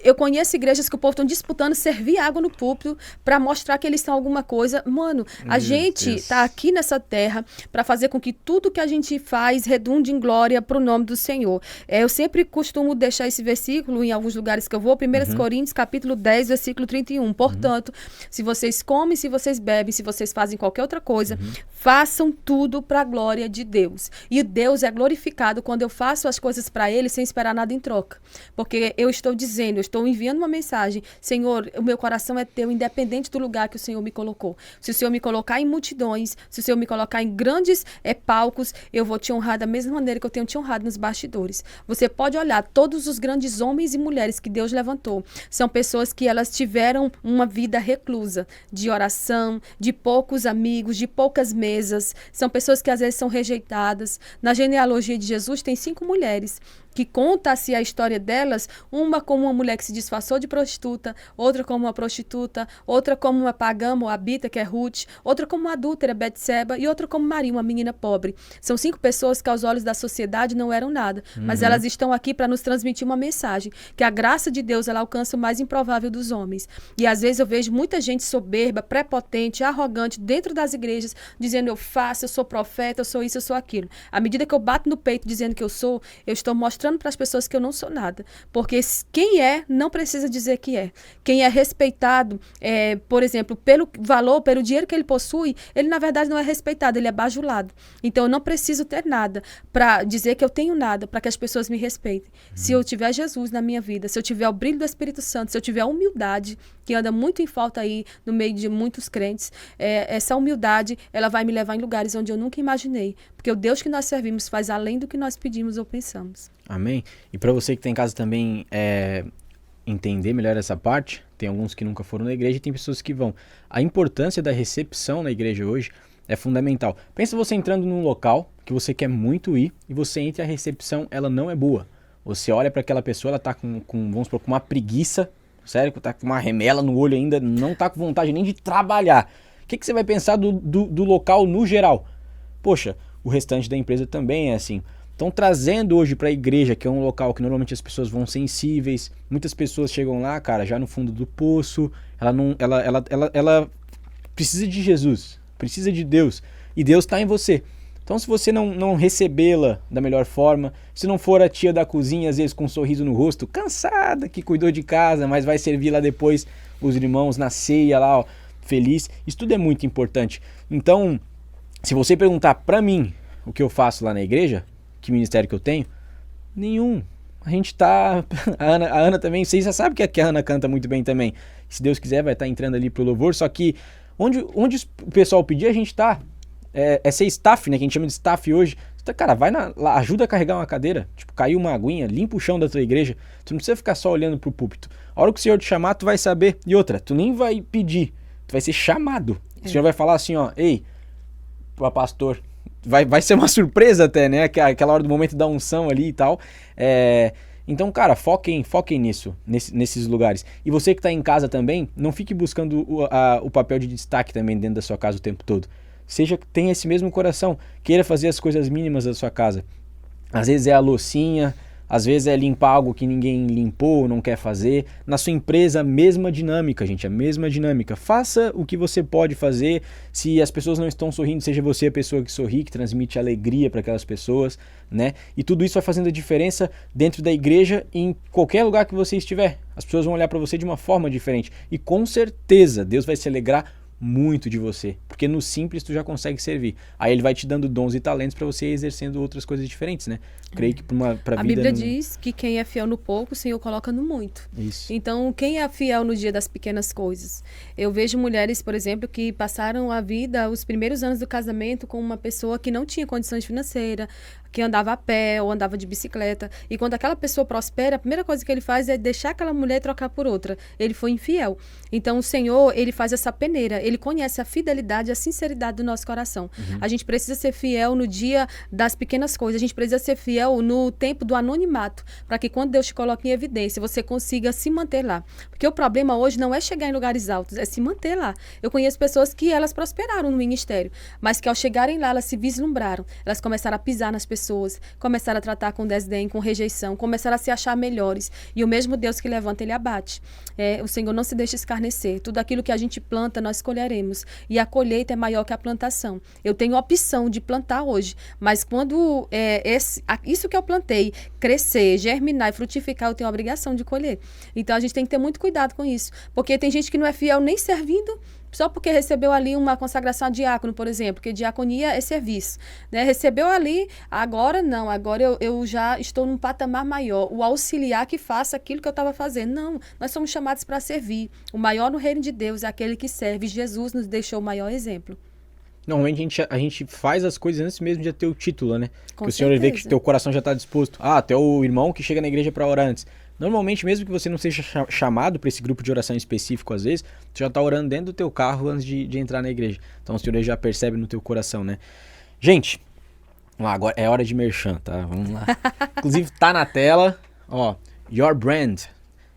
Eu conheço igrejas que o povo estão disputando servir água no púlpito para mostrar que eles são alguma coisa. Mano, a gente está aqui nessa terra para fazer com que tudo que a gente faz redunde em glória para o nome do Senhor. Eu sempre costumo deixar esse versículo em alguns lugares que eu vou, 1 Coríntios, capítulo 10, versículo 31. Portanto, se vocês comem, se vocês bebem, se vocês fazem qualquer outra coisa, façam tudo para a glória de Deus. E Deus é glorificado quando eu faço as coisas para Ele sem esperar nada em troca. Porque eu estou dizendo, eu estou enviando uma mensagem, Senhor, o meu coração é teu, independente do lugar que o Senhor me colocou. Se o Senhor me colocar em multidões, se o Senhor me colocar em grandes palcos, eu vou te honrar da mesma maneira que eu tenho te honrado nos bastidores. Você pode olhar, todos os grandes homens e mulheres que Deus levantou, são pessoas que elas tiveram uma vida reclusa, de oração, de poucos amigos, de poucas mesas. São pessoas que às vezes são rejeitadas. Na genealogia de Jesus tem 5 mulheres que conta-se a história delas, uma como uma mulher que se disfarçou de prostituta, outra como uma prostituta, outra como uma pagã moabita, que é Ruth, outra como uma adúltera, Betseba, e outra como Maria, uma menina pobre. São 5 pessoas que aos olhos da sociedade não eram nada, mas elas estão aqui para nos transmitir uma mensagem, que a graça de Deus, ela alcança o mais improvável dos homens. E às vezes eu vejo muita gente soberba, prepotente, arrogante dentro das igrejas, dizendo eu faço, eu sou profeta, eu sou isso, eu sou aquilo. À medida que eu bato no peito dizendo que eu estou mostrando para as pessoas que eu não sou nada. Porque quem é, não precisa dizer que é. Quem é respeitado, por exemplo, pelo valor, pelo dinheiro que ele possui, ele na verdade não é respeitado, ele é bajulado. Então eu não preciso ter nada para dizer que eu tenho nada, para que as pessoas me respeitem. Se eu tiver Jesus na minha vida, se eu tiver o brilho do Espírito Santo, se eu tiver a humildade, que anda muito em falta aí no meio de muitos crentes, essa humildade, ela vai me levar em lugares onde eu nunca imaginei. Porque o Deus que nós servimos faz além do que nós pedimos ou pensamos. Amém? E para você que está em casa também entender melhor essa parte, tem alguns que nunca foram na igreja e tem pessoas que vão. A importância da recepção na igreja hoje é fundamental. Pensa você entrando num local que você quer muito ir e você entra e a recepção ela não é boa. Você olha para aquela pessoa, ela está com, vamos supor, com uma preguiça, sério, tá com uma remela no olho ainda, não tá com vontade nem de trabalhar. O que você vai pensar do local no geral? Poxa, o restante da empresa também é assim. Então, trazendo hoje para a igreja, que é um local que normalmente as pessoas vão sensíveis, muitas pessoas chegam lá, cara, já no fundo do poço, ela precisa de Jesus, precisa de Deus, e Deus está em você. Então, se você não recebê-la da melhor forma, se não for a tia da cozinha, às vezes com um sorriso no rosto, cansada, que cuidou de casa, mas vai servir lá depois os irmãos na ceia lá, ó, feliz, isso tudo é muito importante. Então, se você perguntar para mim o que eu faço lá na igreja, que ministério que eu tenho? Nenhum. A gente tá... A Ana também, vocês já sabem que a Ana canta muito bem também. Se Deus quiser vai estar entrando ali pro louvor, só que onde o pessoal pedir, a gente tá. É ser staff, né, que a gente chama de staff hoje. Cara, vai lá, ajuda a carregar uma cadeira. Tipo, caiu uma aguinha, limpa o chão da tua igreja. Tu não precisa ficar só olhando pro púlpito. A hora que o Senhor te chamar, tu vai saber. E outra, tu nem vai pedir, tu vai ser chamado. O Senhor vai falar assim, ó, ei, pastor, vai ser uma surpresa até, né? Aquela hora do momento da unção ali e tal. Então, cara, foquem nisso, nesses lugares. E você que tá em casa também, não fique buscando o papel de destaque também dentro da sua casa o tempo todo. Tenha esse mesmo coração, queira fazer as coisas mínimas da sua casa. Às vezes é a loucinha, às vezes é limpar algo que ninguém limpou, não quer fazer. Na sua empresa, a mesma dinâmica, gente, a mesma dinâmica. Faça o que você pode fazer. Se as pessoas não estão sorrindo, seja você a pessoa que sorri, que transmite alegria para aquelas pessoas, né? E tudo isso vai fazendo a diferença dentro da igreja e em qualquer lugar que você estiver. As pessoas vão olhar para você de uma forma diferente. E com certeza, Deus vai se alegrar muito de você, porque no simples tu já consegue servir. Aí ele vai te dando dons e talentos para você ir exercendo outras coisas diferentes, né? Creio que pra vida... A Bíblia diz que quem é fiel no pouco, o Senhor coloca no muito. Isso. Então, quem é fiel no dia das pequenas coisas? Eu vejo mulheres, por exemplo, que passaram a vida, os primeiros anos do casamento, com uma pessoa que não tinha condições financeiras, que andava a pé ou andava de bicicleta. E quando aquela pessoa prospera, a primeira coisa que ele faz é deixar aquela mulher trocar por outra. Ele foi infiel. Então, o Senhor, ele faz essa peneira. Ele conhece a fidelidade e a sinceridade do nosso coração. A gente precisa ser fiel no dia das pequenas coisas. A gente precisa ser fiel no tempo do anonimato, para que quando Deus te coloque em evidência, você consiga se manter lá. Porque o problema hoje não é chegar em lugares altos, é se manter lá. Eu conheço pessoas que elas prosperaram no ministério, mas que ao chegarem lá, elas se vislumbraram. Elas começaram a pisar nas pessoas, começaram a tratar com desdém, com rejeição, começaram a se achar melhores. E o mesmo Deus que levanta, ele abate. O Senhor não se deixa escarnecer. Tudo aquilo que a gente planta, nós colheremos. E a colheita é maior que a plantação. Eu tenho a opção de plantar hoje, mas quando isso que eu plantei crescer, germinar e frutificar, eu tenho a obrigação de colher. Então a gente tem que ter muito cuidado com isso, porque tem gente que não é fiel nem servindo, só porque recebeu ali uma consagração a diácono, por exemplo, porque diaconia é serviço, né? Recebeu ali, agora não, agora eu já estou num patamar maior, o auxiliar que faça aquilo que eu estava fazendo. Não, nós somos chamados para servir. O maior no reino de Deus é aquele que serve. Jesus nos deixou o maior exemplo. Normalmente a gente faz as coisas antes mesmo de ter o título, né? Com que o Senhor vê que teu coração já está disposto. Até o irmão que chega na igreja para orar antes. Normalmente, mesmo que você não seja chamado para esse grupo de oração específico, às vezes, tu já está orando dentro do teu carro antes de entrar na igreja. Então o Senhor já percebe no teu coração, né? Gente, agora é hora de merchan, tá? Vamos lá. Inclusive tá na tela, ó, Your Brand.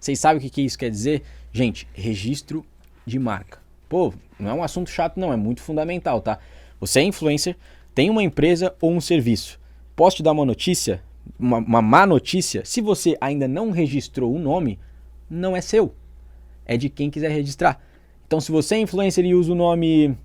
Vocês sabem o que isso quer dizer? Gente, registro de marca. Pô, não é um assunto chato não, é muito fundamental, tá? Você é influencer, tem uma empresa ou um serviço. Posso te dar uma notícia? Uma má notícia? Se você ainda não registrou o nome, não é seu. É de quem quiser registrar. Então, se você é influencer e usa o nome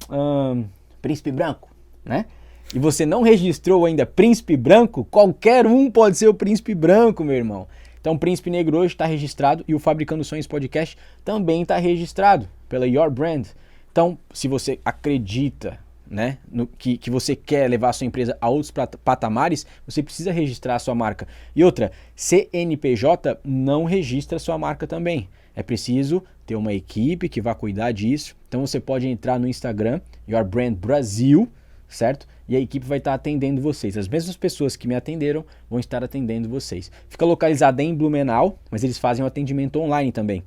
Príncipe Branco, né? E você não registrou ainda Príncipe Branco, qualquer um pode ser o Príncipe Branco, meu irmão. Então, Príncipe Negro hoje está registrado e o Fabricando Sonhos Podcast também está registrado pela Your Brand. Então, se você acredita, né, que você quer levar a sua empresa a outros patamares, você precisa registrar a sua marca. E outra, CNPJ não registra a sua marca também. É preciso ter uma equipe que vá cuidar disso. Então, você pode entrar no Instagram, Your Brand Brasil, certo? E a equipe vai estar atendendo vocês. As mesmas pessoas que me atenderam vão estar atendendo vocês. Fica localizada em Blumenau, mas eles fazem o atendimento online também,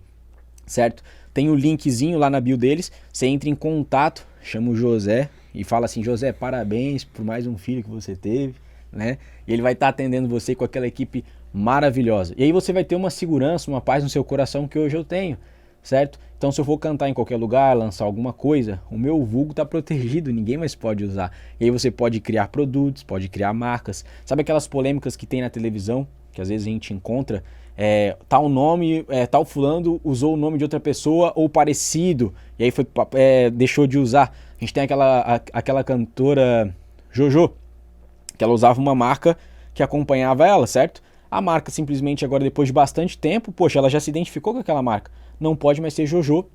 certo? Tem o linkzinho lá na bio deles. Você entra em contato, chama o José e fala assim: José, parabéns por mais um filho que você teve, né? E ele vai estar atendendo você com aquela equipe maravilhosa. E aí você vai ter uma segurança, uma paz no seu coração que hoje eu tenho, certo? Então, se eu for cantar em qualquer lugar, lançar alguma coisa, o meu vulgo está protegido, ninguém mais pode usar. E aí você pode criar produtos, pode criar marcas. Sabe aquelas polêmicas que tem na televisão, que às vezes a gente encontra? Tal nome, tal fulano usou o nome de outra pessoa ou parecido, e aí deixou de usar. A gente tem aquela cantora Jojo, que ela usava uma marca que acompanhava ela, certo? A marca simplesmente agora, depois de bastante tempo, poxa, ela já se identificou com aquela marca. Não pode mais ser Jojo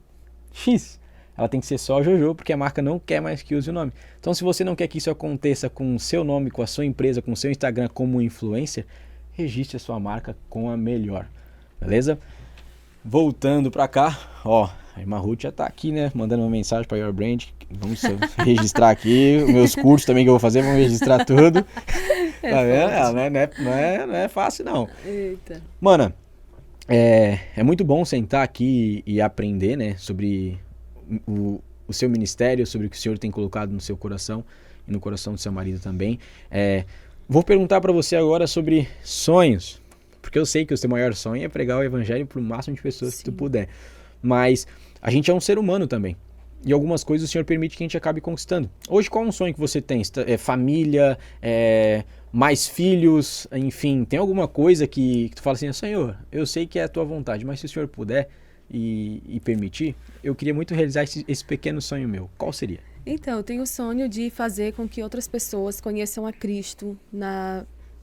X. Ela tem que ser só Jojo, porque a marca não quer mais que use o nome. Então, se você não quer que isso aconteça com o seu nome, com a sua empresa, com o seu Instagram como influencer, registre a sua marca com a melhor. Beleza? Voltando pra cá, ó, a irmã Ruth já tá aqui, né? Mandando uma mensagem pra Your Brand. Vamos registrar aqui. Meus cursos também que eu vou fazer, vamos registrar tudo. Tá vendo? Não é fácil, não. Eita. Mana, é muito bom sentar aqui e aprender, né, sobre o seu ministério, sobre o que o Senhor tem colocado no seu coração e no coração do seu marido também. Vou perguntar para você agora sobre sonhos, porque eu sei que o seu maior sonho é pregar o evangelho para o máximo de pessoas que tu puder. Mas a gente é um ser humano também. E algumas coisas o Senhor permite que a gente acabe conquistando. Hoje, qual é um sonho que você tem? Família, mais filhos, enfim, tem alguma coisa que tu fala assim, Senhor, eu sei que é a tua vontade, mas se o Senhor puder e permitir, eu queria muito realizar esse pequeno sonho meu. Qual seria? Então, eu tenho o sonho de fazer com que outras pessoas conheçam a Cristo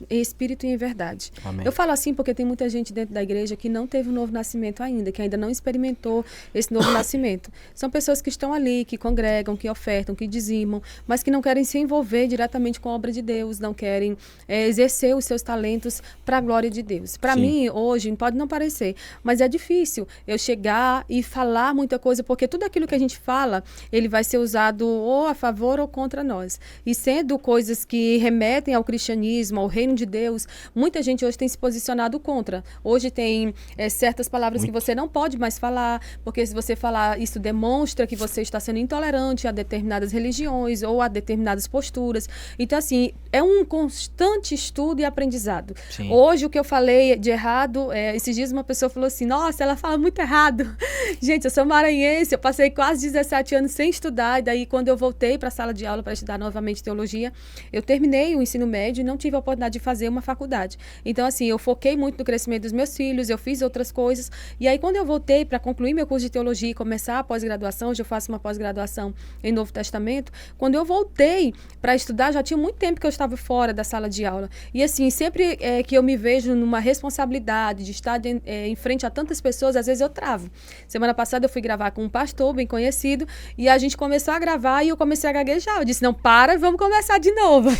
em espírito e em verdade. Amém. Eu falo assim porque tem muita gente dentro da igreja que não teve o novo nascimento ainda, que ainda não experimentou esse novo nascimento. São pessoas que estão ali, que congregam, que ofertam, que dizimam, mas que não querem se envolver diretamente com a obra de Deus, não querem exercer os seus talentos para a glória de Deus. Para mim, hoje, pode não parecer, mas é difícil eu chegar e falar muita coisa, porque tudo aquilo que a gente fala, ele vai ser usado ou a favor ou contra nós. E sendo coisas que remetem ao cristianismo, ao reino de Deus, muita gente hoje tem se posicionado contra. Hoje tem certas palavras que você não pode mais falar, porque se você falar, isso demonstra que você está sendo intolerante a determinadas religiões ou a determinadas posturas. Então, assim, é um constante estudo e aprendizado. Sim. Hoje, o que eu falei de errado, esses dias uma pessoa falou assim, nossa, ela fala muito errado. Gente, eu sou maranhense, eu passei quase 17 anos sem estudar, e daí quando eu voltei para a sala de aula para estudar novamente teologia, eu terminei o ensino médio e não tive a oportunidade de fazer uma faculdade. Então, assim, eu foquei muito no crescimento dos meus filhos, eu fiz outras coisas, e aí quando eu voltei para concluir meu curso de teologia e começar a pós-graduação, hoje eu faço uma pós-graduação em Novo Testamento, quando eu voltei para estudar, já tinha muito tempo que eu estava fora da sala de aula. E assim, sempre que eu me vejo numa responsabilidade de estar em frente a tantas pessoas, às vezes eu travo. Semana passada eu fui gravar com um pastor bem conhecido, e a gente começou a gravar e eu comecei a gaguejar. Eu disse, não, vamos começar de novo.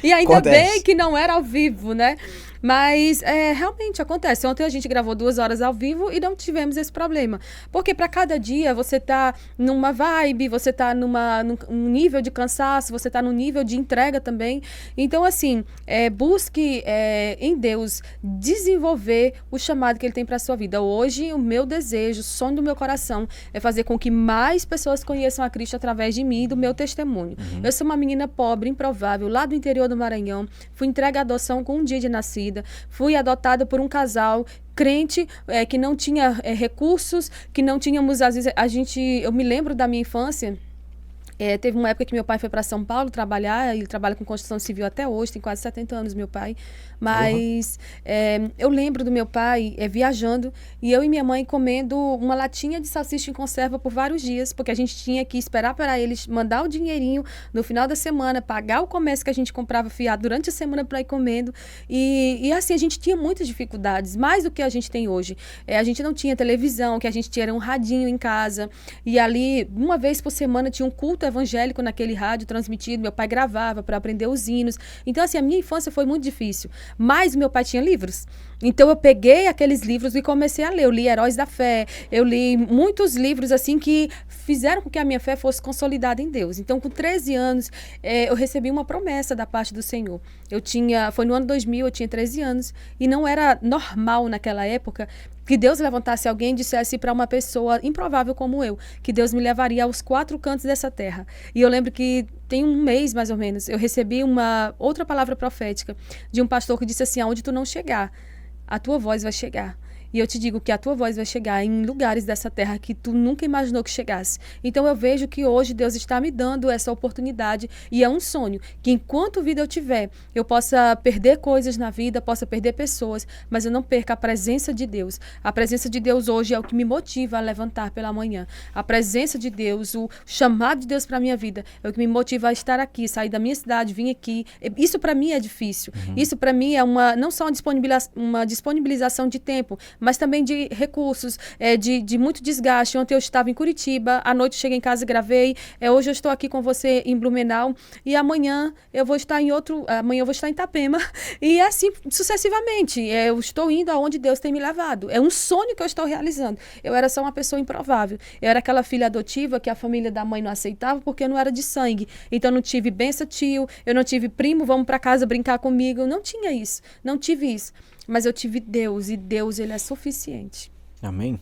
E ainda bem que não era ao vivo, né? Mas realmente acontece. Ontem a gente gravou 2 horas ao vivo e não tivemos esse problema. Porque para cada dia você tá numa vibe, você tá num nível de cansaço, você tá num nível de entrega também. Então, assim, busque em Deus desenvolver o chamado que Ele tem para a sua vida. Hoje, o meu desejo, o sonho do meu coração é fazer com que mais pessoas conheçam a Cristo através de mim e do meu testemunho. Eu sou uma menina pobre, improvável, lá do interior do Maranhão. Fui entregue à adoção com 1 dia de nascida. Fui adotada por um casal crente, que não tinha recursos, que não tínhamos, às vezes, eu me lembro da minha infância. Teve uma época que meu pai foi para São Paulo trabalhar, ele trabalha com construção civil até hoje, tem quase 70 anos meu pai, mas eu lembro do meu pai viajando e eu e minha mãe comendo uma latinha de salsicha em conserva por vários dias, porque a gente tinha que esperar para eles mandar o dinheirinho no final da semana, pagar o comércio que a gente comprava fiado durante a semana para ir comendo, e assim, a gente tinha muitas dificuldades, mais do que a gente tem hoje. A gente não tinha televisão, que a gente tinha um radinho em casa, e ali, uma vez por semana, tinha um culto evangélico naquele rádio transmitido, meu pai gravava para aprender os hinos. Então, assim, a minha infância foi muito difícil, mas meu pai tinha livros. Então, eu peguei aqueles livros e comecei a ler. Eu li Heróis da Fé, eu li muitos livros, assim, que fizeram com que a minha fé fosse consolidada em Deus. Então, com 13 anos, eu recebi uma promessa da parte do Senhor. Foi no ano 2000, eu tinha 13 anos, e não era normal naquela época que Deus levantasse alguém e dissesse para uma pessoa improvável como eu, que Deus me levaria aos 4 cantos dessa terra. E eu lembro que tem um mês, mais ou menos, eu recebi uma outra palavra profética de um pastor que disse assim, aonde tu não chegar, a tua voz vai chegar. E eu te digo que a tua voz vai chegar em lugares dessa terra que tu nunca imaginou que chegasse. Então eu vejo que hoje Deus está me dando essa oportunidade e é um sonho que enquanto vida eu tiver, eu possa perder coisas na vida, possa perder pessoas, mas eu não perca a presença de Deus. A presença de Deus hoje é o que me motiva a levantar pela manhã. A presença de Deus, o chamado de Deus para a minha vida é o que me motiva a estar aqui, sair da minha cidade, vir aqui. Isso para mim é difícil. Isso para mim é não só uma disponibilização de tempo, mas também de recursos, de muito desgaste. Ontem eu estava em Curitiba, à noite cheguei em casa e gravei, hoje eu estou aqui com você em Blumenau, e amanhã eu vou estar amanhã eu vou estar em Itapema, e assim sucessivamente. Eu estou indo aonde Deus tem me levado. É um sonho que eu estou realizando. Eu era só uma pessoa improvável. Eu era aquela filha adotiva que a família da mãe não aceitava porque eu não era de sangue. Então não tive benção tio, eu não tive primo, vamos para casa brincar comigo. Eu não tinha isso, não tive isso. Mas eu tive Deus, e Deus, ele é suficiente. Amém.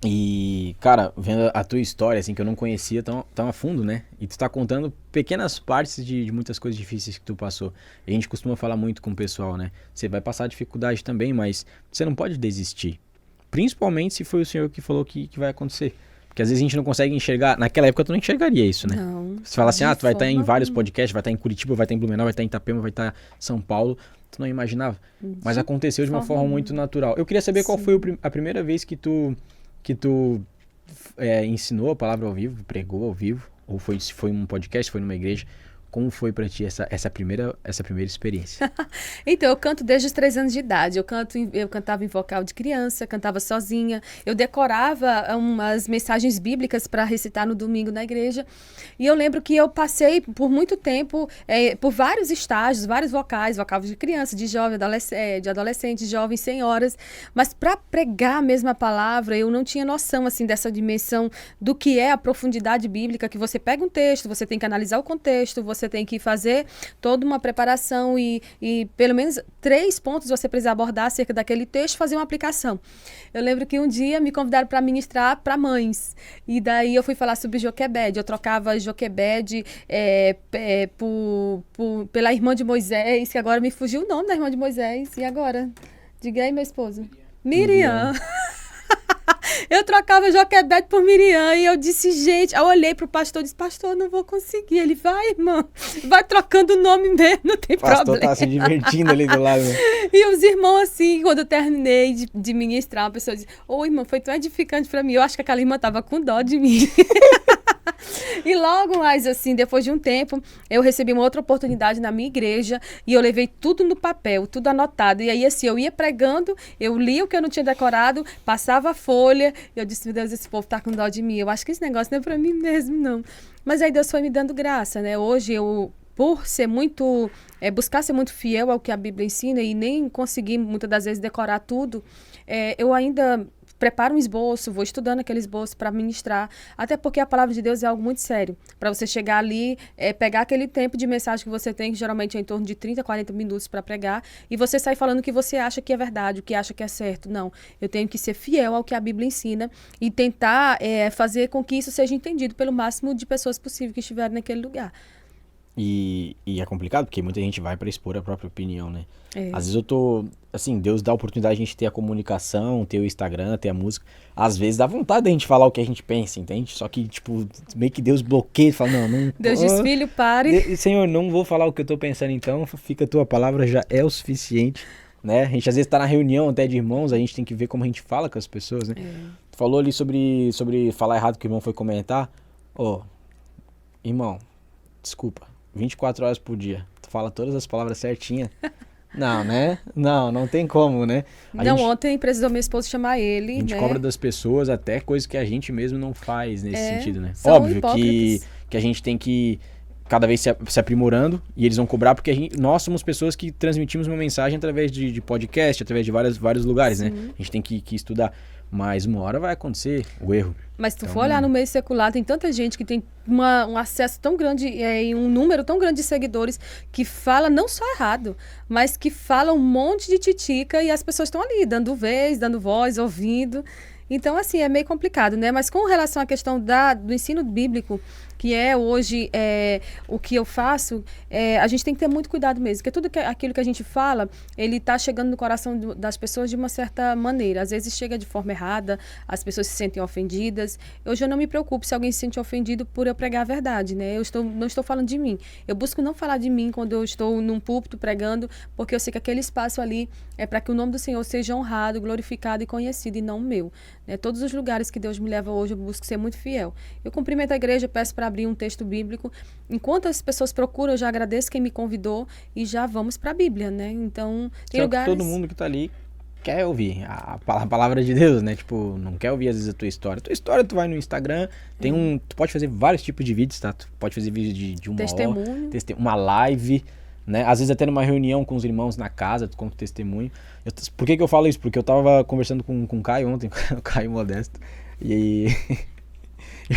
E, cara, vendo a tua história, assim, que eu não conhecia tão a fundo, né? E tu tá contando pequenas partes de muitas coisas difíceis que tu passou. E a gente costuma falar muito com o pessoal, né? Você vai passar dificuldade também, mas você não pode desistir. Principalmente se foi o Senhor que falou que vai acontecer. Porque às vezes a gente não consegue enxergar. Naquela época tu não enxergaria isso, né? Não. Você fala assim, tu vai estar em vários podcasts, vai estar em Curitiba, vai estar em Blumenau, vai estar em Itapema, vai estar em São Paulo. Tu não imaginava. Mas aconteceu de uma forma muito natural. Eu queria saber qual foi a primeira vez que tu ensinou a palavra ao vivo, pregou ao vivo, ou se foi um podcast, foi numa igreja. Como foi pra ti essa primeira experiência? Então, eu canto desde os 3 anos de idade. Eu cantava em vocal de criança, cantava sozinha. Eu decorava umas mensagens bíblicas para recitar no domingo na igreja. E eu lembro que eu passei por muito tempo, por vários estágios, vários vocais de criança, de jovem, de adolescente, jovem, senhoras. Mas para pregar a mesma palavra, eu não tinha noção assim dessa dimensão do que é a profundidade bíblica, que você pega um texto, você tem que analisar o contexto, você tem que fazer toda uma preparação e pelo menos 3 pontos você precisa abordar acerca daquele texto, fazer uma aplicação. Eu lembro que um dia me convidaram para ministrar para mães, e daí eu fui falar sobre Joquebede. Eu trocava Joquebede pela irmã de Moisés, que agora me fugiu o nome da irmã de Moisés. E agora? Diga aí, meu esposo. Miriam. Eu trocava Joquebede por Miriam, e eu disse, gente, eu olhei pro pastor e disse, pastor, não vou conseguir. Ele, vai, irmão, vai trocando o nome mesmo, não tem problema. O pastor tá se divertindo ali do lado. E os irmãos, assim, quando eu terminei de ministrar, uma pessoa disse, irmão, foi tão edificante pra mim. Eu acho que aquela irmã tava com dó de mim. E logo mais, assim, depois de um tempo, eu recebi uma outra oportunidade na minha igreja, e eu levei tudo no papel, tudo anotado. E aí, assim, eu ia pregando, eu lia o que eu não tinha decorado, passava a folha, e eu disse, meu Deus, esse povo tá com dó de mim. Eu acho que esse negócio não é pra mim mesmo, não. Mas aí Deus foi me dando graça, né? Hoje por ser muito, buscar ser muito fiel ao que a Bíblia ensina e nem conseguir muitas das vezes decorar tudo, eu ainda preparo um esboço, vou estudando aquele esboço para ministrar, até porque a palavra de Deus é algo muito sério. Para você chegar ali, pegar aquele tempo de mensagem que você tem, que geralmente é em torno de 30, 40 minutos para pregar, e você sair falando o que você acha que é verdade, o que acha que é certo. Não, eu tenho que ser fiel ao que a Bíblia ensina e tentar fazer com que isso seja entendido pelo máximo de pessoas possível que estiverem naquele lugar. E é complicado, porque muita gente vai para expor a própria opinião, né? Às vezes assim, Deus dá a oportunidade de a gente ter a comunicação, ter o Instagram, ter a música. Às vezes dá vontade da gente falar o que a gente pensa, entende? Só que, tipo, meio que Deus bloqueia e fala, não... Deus diz, filho, pare. Senhor, não vou falar o que eu tô pensando, então fica a tua palavra, já é o suficiente, né? A gente às vezes tá na reunião até de irmãos, a gente tem que ver como a gente fala com as pessoas, né? Tu falou ali sobre falar errado que o irmão foi comentar. Irmão, desculpa. 24 horas por dia. Tu fala todas as palavras certinhas. Não, né? Não tem como, né? Ontem precisou meu esposo chamar ele, A gente cobra das pessoas até coisas que a gente mesmo não faz nesse sentido, né? São Óbvio hipócritas. que a gente tem que cada vez se aprimorando, e eles vão cobrar porque nós somos pessoas que transmitimos uma mensagem através de podcast, através de vários lugares, né? A gente tem que estudar. Mas uma hora vai acontecer o erro. Mas se tu for olhar no meio secular, tem tanta gente que tem um acesso tão grande e um número tão grande de seguidores que fala não só errado, mas que fala um monte de titica, e as pessoas estão ali, dando vez, dando voz, ouvindo. Então, assim, é meio complicado, né? Mas com relação à questão do ensino bíblico, que é hoje o que eu faço, a gente tem que ter muito cuidado mesmo, porque tudo aquilo que a gente fala, ele está chegando no coração das pessoas de uma certa maneira. Às vezes chega de forma errada, as pessoas se sentem ofendidas. Hoje eu não me preocupo se alguém se sente ofendido por eu pregar a verdade, né? Não estou falando de mim. Eu busco não falar de mim quando eu estou num púlpito pregando, porque eu sei que aquele espaço ali é para que o nome do Senhor seja honrado, glorificado e conhecido, e não o meu. Todos os lugares que Deus me leva hoje, eu busco ser muito fiel. Eu cumprimento a igreja, peço para abrir um texto bíblico. Enquanto as pessoas procuram, eu já agradeço quem me convidou e já vamos para a Bíblia, né? Então, tem lugares... todo mundo que está ali quer ouvir a palavra de Deus, né? Tipo, não quer ouvir às vezes a tua história. Tua história, tu vai no Instagram, tu pode fazer vários tipos de vídeos, tá? Tu pode fazer vídeo de uma Testemunho. hora, uma live, né? Às vezes até numa reunião com os irmãos na casa, tu conta testemunho. Por que eu falo isso? Porque eu tava conversando com o Caio ontem, o Caio Modesto, e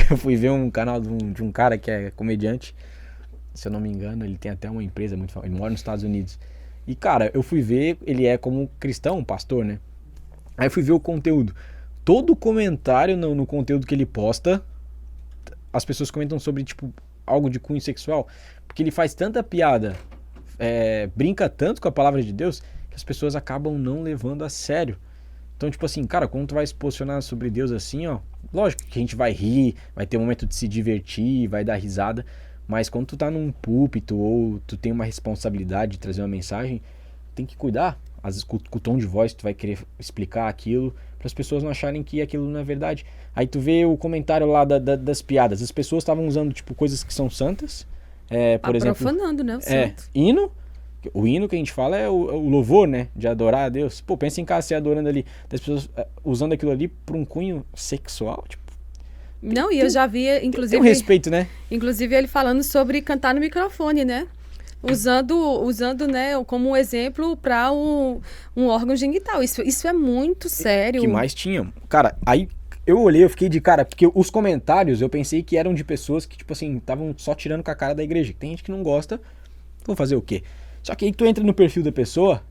eu fui ver um canal de um cara que é comediante, se eu não me engano, ele tem até uma empresa muito famosa, ele mora nos Estados Unidos. E, cara, eu fui ver, ele é como cristão, um pastor, né? Aí eu fui ver o conteúdo. Todo comentário no conteúdo que ele posta, as pessoas comentam sobre, tipo, algo de cunho sexual. Porque ele faz tanta piada, brinca tanto com a palavra de Deus, que as pessoas acabam não levando a sério. Então, tipo assim, cara, quando tu vai se posicionar sobre Deus assim, ó, lógico que a gente vai rir, vai ter um momento de se divertir, vai dar risada, mas quando tu tá num púlpito ou tu tem uma responsabilidade de trazer uma mensagem, tem que cuidar. Às vezes com o tom de voz tu vai querer explicar aquilo para as pessoas não acharem que aquilo não é verdade. Aí tu vê o comentário lá das piadas. As pessoas estavam usando tipo coisas que são santas, por exemplo... Profanando, né, o santo. Hino. O hino que a gente fala é o louvor, né? De adorar a Deus. Pô, pensa em casa, você adorando ali. Das pessoas usando aquilo ali por um cunho sexual, tipo... Não, e eu já vi, inclusive... Tem um respeito, né? Inclusive ele falando sobre cantar no microfone, né? Usando, né, como um exemplo para um órgão genital. Isso é muito sério. Que mais tinha? Cara, aí eu olhei, eu fiquei de cara, porque os comentários eu pensei que eram de pessoas que, tipo assim, estavam só tirando com a cara da igreja. Tem gente que não gosta, vou fazer o quê? Só que aí tu entra no perfil da pessoa...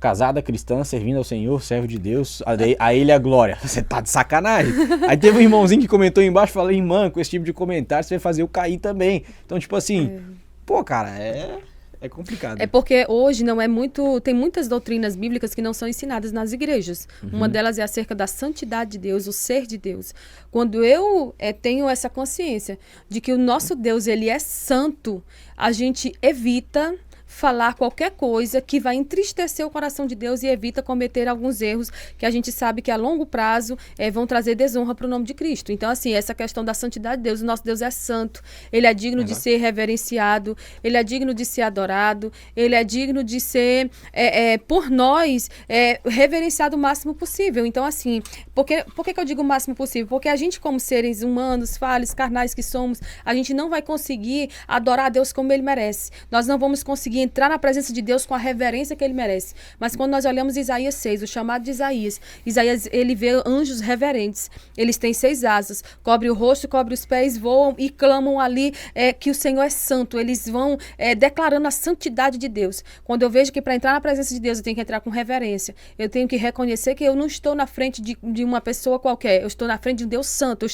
Casada, cristã, servindo ao Senhor, servo de Deus, a ele a glória. Você tá de sacanagem. Aí teve um irmãozinho que comentou aí embaixo, falei, irmã, com esse tipo de comentário você vai fazer eu cair também. Então, tipo assim, pô, cara, é complicado. É porque hoje não é muito... Tem muitas doutrinas bíblicas que não são ensinadas nas igrejas. Uma delas é acerca da santidade de Deus, o ser de Deus. Quando eu tenho essa consciência de que o nosso Deus, ele é santo, a gente evita... falar qualquer coisa que vai entristecer o coração de Deus e evita cometer alguns erros que a gente sabe que a longo prazo vão trazer desonra para o nome de Cristo. Então, assim, essa questão da santidade de Deus, o nosso Deus é santo, ele é digno de ser reverenciado, ele é digno de ser adorado, ele é digno de ser, por nós, reverenciado o máximo possível. Então, assim, por que eu digo o máximo possível? Porque a gente, como seres humanos, falhos, carnais que somos, a gente não vai conseguir adorar a Deus como ele merece. Nós não vamos conseguir entrar na presença de Deus com a reverência que ele merece. Mas quando nós olhamos Isaías 6, o chamado de Isaías, ele vê anjos reverentes. Eles têm 6 asas, cobre o rosto, cobre os pés, voam e clamam ali que o Senhor é santo. Eles vão declarando a santidade de Deus. Quando eu vejo que para entrar na presença de Deus eu tenho que entrar com reverência, eu tenho que reconhecer que eu não estou na frente de uma pessoa qualquer, eu estou na frente de um Deus santo,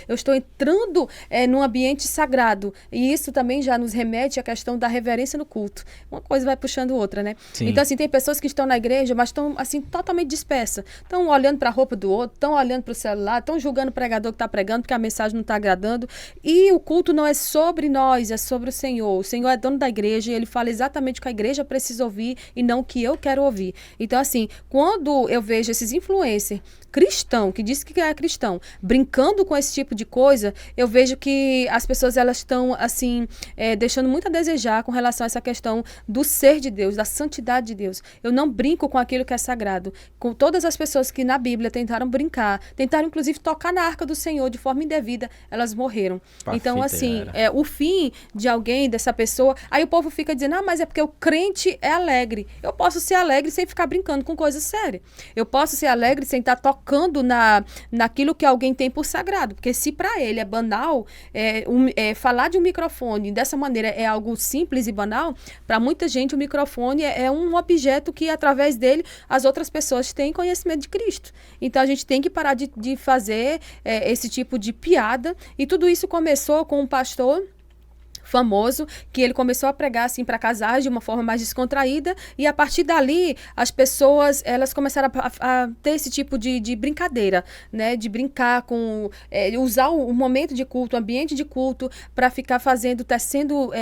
eu estou entrando num ambiente sagrado. E isso também já nos remete à questão da reverência no culto. Uma coisa vai puxando outra, né? Sim. Então, assim, tem pessoas que estão na igreja, mas estão, assim, totalmente dispersas. Estão olhando para a roupa do outro, estão olhando para o celular, estão julgando o pregador que está pregando, porque a mensagem não está agradando. E o culto não é sobre nós, é sobre o Senhor. O Senhor é dono da igreja e ele fala exatamente o que a igreja precisa ouvir e não o que eu quero ouvir. Então, assim, quando eu vejo esses influencers cristão, que diz que é cristão, brincando com esse tipo de coisa, eu vejo que as pessoas, elas estão, assim, deixando muito a desejar com relação a essa questão do ser de Deus, da santidade de Deus. Eu não brinco com aquilo que é sagrado. Com todas as pessoas que na Bíblia tentaram brincar, tentaram inclusive tocar na arca do Senhor de forma indevida, elas morreram. Então, assim, o fim de alguém, dessa pessoa, aí o povo fica dizendo, mas é porque o crente é alegre. Eu posso ser alegre sem ficar brincando com coisa séria. Eu posso ser alegre sem estar tocando naquilo que alguém tem por sagrado. Porque se para ele é banal, falar de um microfone dessa maneira é algo simples e banal, para muita gente o microfone é um objeto que através dele as outras pessoas têm conhecimento de Cristo. Então a gente tem que parar de fazer esse tipo de piada, e tudo isso começou com um pastor famoso, que ele começou a pregar assim para casais de uma forma mais descontraída, e a partir dali as pessoas, elas começaram a ter esse tipo de brincadeira, né, de brincar com, usar o momento de culto, o ambiente de culto, para ficar tecendo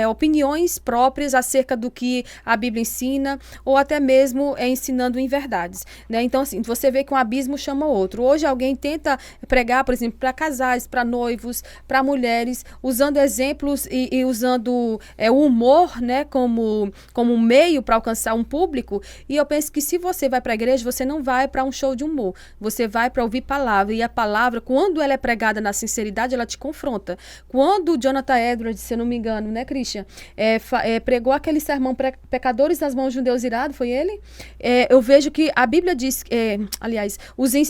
opiniões próprias acerca do que a Bíblia ensina, ou até mesmo ensinando inverdades, né? Então, assim, você vê que um abismo chama outro. Hoje alguém tenta pregar, por exemplo, para casais, para noivos, para mulheres, usando exemplos e usando o humor, né, como um meio para alcançar um público. E eu penso que se você vai para a igreja, você não vai para um show de humor. Você vai para ouvir palavra. E a palavra, quando ela é pregada na sinceridade, ela te confronta. Quando o Jonathan Edwards, se eu não me engano, né, Christian, pregou aquele sermão pecadores nas mãos de um Deus irado, foi ele? Eu vejo que a Bíblia diz, aliás,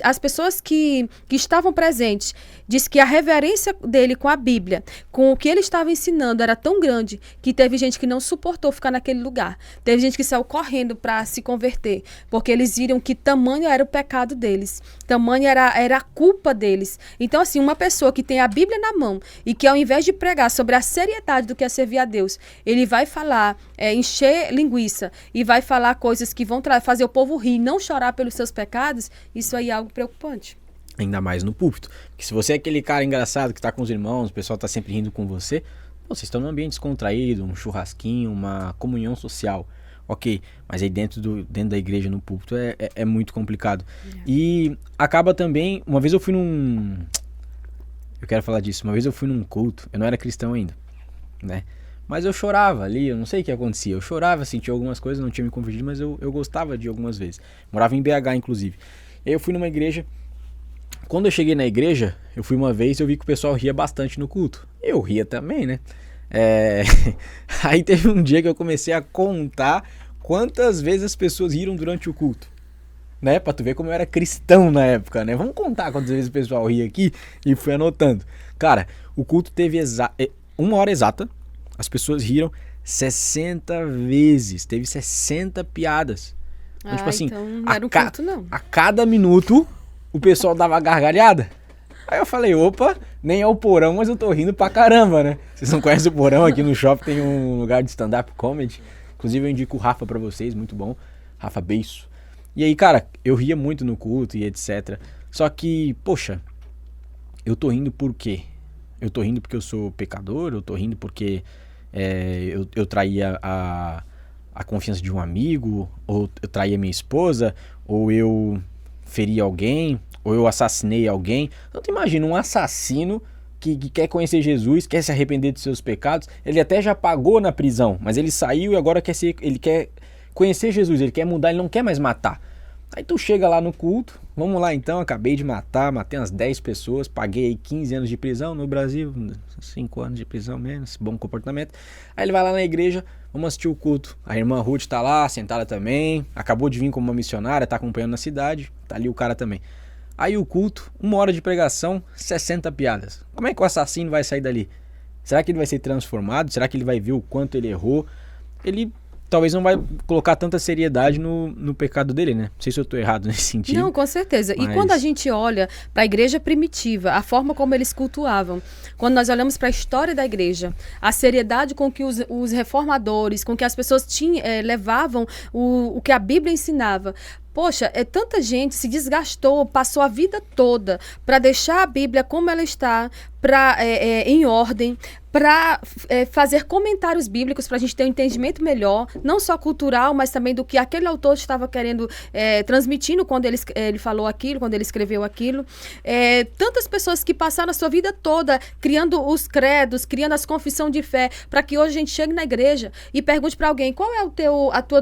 as pessoas que estavam presentes, diz que a reverência dele com a Bíblia, com o que ele estava ensinando, era tão grande que teve gente que não suportou ficar naquele lugar. Teve gente que saiu correndo para se converter, porque eles viram que tamanho era o pecado deles, tamanho era a culpa deles. Então, assim, uma pessoa que tem a Bíblia na mão e que ao invés de pregar sobre a seriedade do que é servir a Deus, ele vai falar, encher linguiça e vai falar coisas que vão fazer o povo rir, não chorar pelos seus pecados, isso aí é algo preocupante. Ainda mais no púlpito. Porque se você é aquele cara engraçado que tá com os irmãos, o pessoal tá sempre rindo com você, vocês estão num ambiente descontraído, um churrasquinho, uma comunhão social. Ok, mas aí dentro da igreja, no púlpito, é muito complicado. E acaba também, uma vez eu fui eu quero falar disso, uma vez eu fui num culto, eu não era cristão ainda, né? Mas eu chorava ali, eu não sei o que acontecia, eu chorava, sentia algumas coisas, não tinha me convertido, mas eu gostava de algumas vezes. Morava em BH, inclusive. E aí eu fui numa igreja. Quando eu cheguei na igreja, eu fui uma vez e eu vi que o pessoal ria bastante no culto. Eu ria também, né? Aí teve um dia que eu comecei a contar quantas vezes as pessoas riram durante o culto, né? Pra tu ver como eu era cristão na época, né? Vamos contar quantas vezes o pessoal ria aqui, e fui anotando. Cara, o culto teve 1 hora exata, as pessoas riram 60 vezes, teve 60 piadas. Então, tipo assim, então não era um culto, não. A cada minuto o pessoal dava gargalhada. Aí eu falei, opa, nem é o Porão, mas eu tô rindo pra caramba, né? Vocês não conhecem o Porão? Aqui no shopping tem um lugar de stand-up comedy. Inclusive eu indico o Rafa pra vocês, muito bom. Rafa Beiço. E aí, cara, eu ria muito no culto e etc. Só que, poxa, eu tô rindo por quê? Eu tô rindo porque eu sou pecador? Eu tô rindo porque eu traí a confiança de um amigo? Ou eu traí a minha esposa? Ou eu feri alguém? Ou eu assassinei alguém? Então tu imagina um assassino que quer conhecer Jesus, quer se arrepender dos seus pecados. Ele até já pagou na prisão, mas ele saiu e agora ele quer conhecer Jesus, ele quer mudar, ele não quer mais matar. Aí tu chega lá no culto, vamos lá então, acabei de matei umas 10 pessoas, paguei aí 15 anos de prisão no Brasil, 5 anos de prisão menos, bom comportamento. Aí ele vai lá na igreja, vamos assistir o culto. A irmã Ruth tá lá, sentada também, acabou de vir como uma missionária, tá acompanhando na cidade, tá ali o cara também. Aí o culto, 1 hora de pregação, 60 piadas. Como é que o assassino vai sair dali? Será que ele vai ser transformado? Será que ele vai ver o quanto ele errou? Ele talvez não vai colocar tanta seriedade no pecado dele, né? Não sei se eu tô errado nesse sentido. Não, com certeza. Mas... E quando a gente olha para a igreja primitiva, a forma como eles cultuavam, quando nós olhamos para a história da igreja, a seriedade com que os reformadores, com que as pessoas levavam o que a Bíblia ensinava. Poxa, tanta gente se desgastou, passou a vida toda para deixar a Bíblia como ela está, em ordem, para fazer comentários bíblicos, para a gente ter um entendimento melhor, não só cultural, mas também do que aquele autor estava querendo transmitindo quando ele falou aquilo, quando ele escreveu aquilo. Tantas pessoas que passaram a sua vida toda criando os credos, criando as confissões de fé, para que hoje a gente chegue na igreja e pergunte para alguém, qual é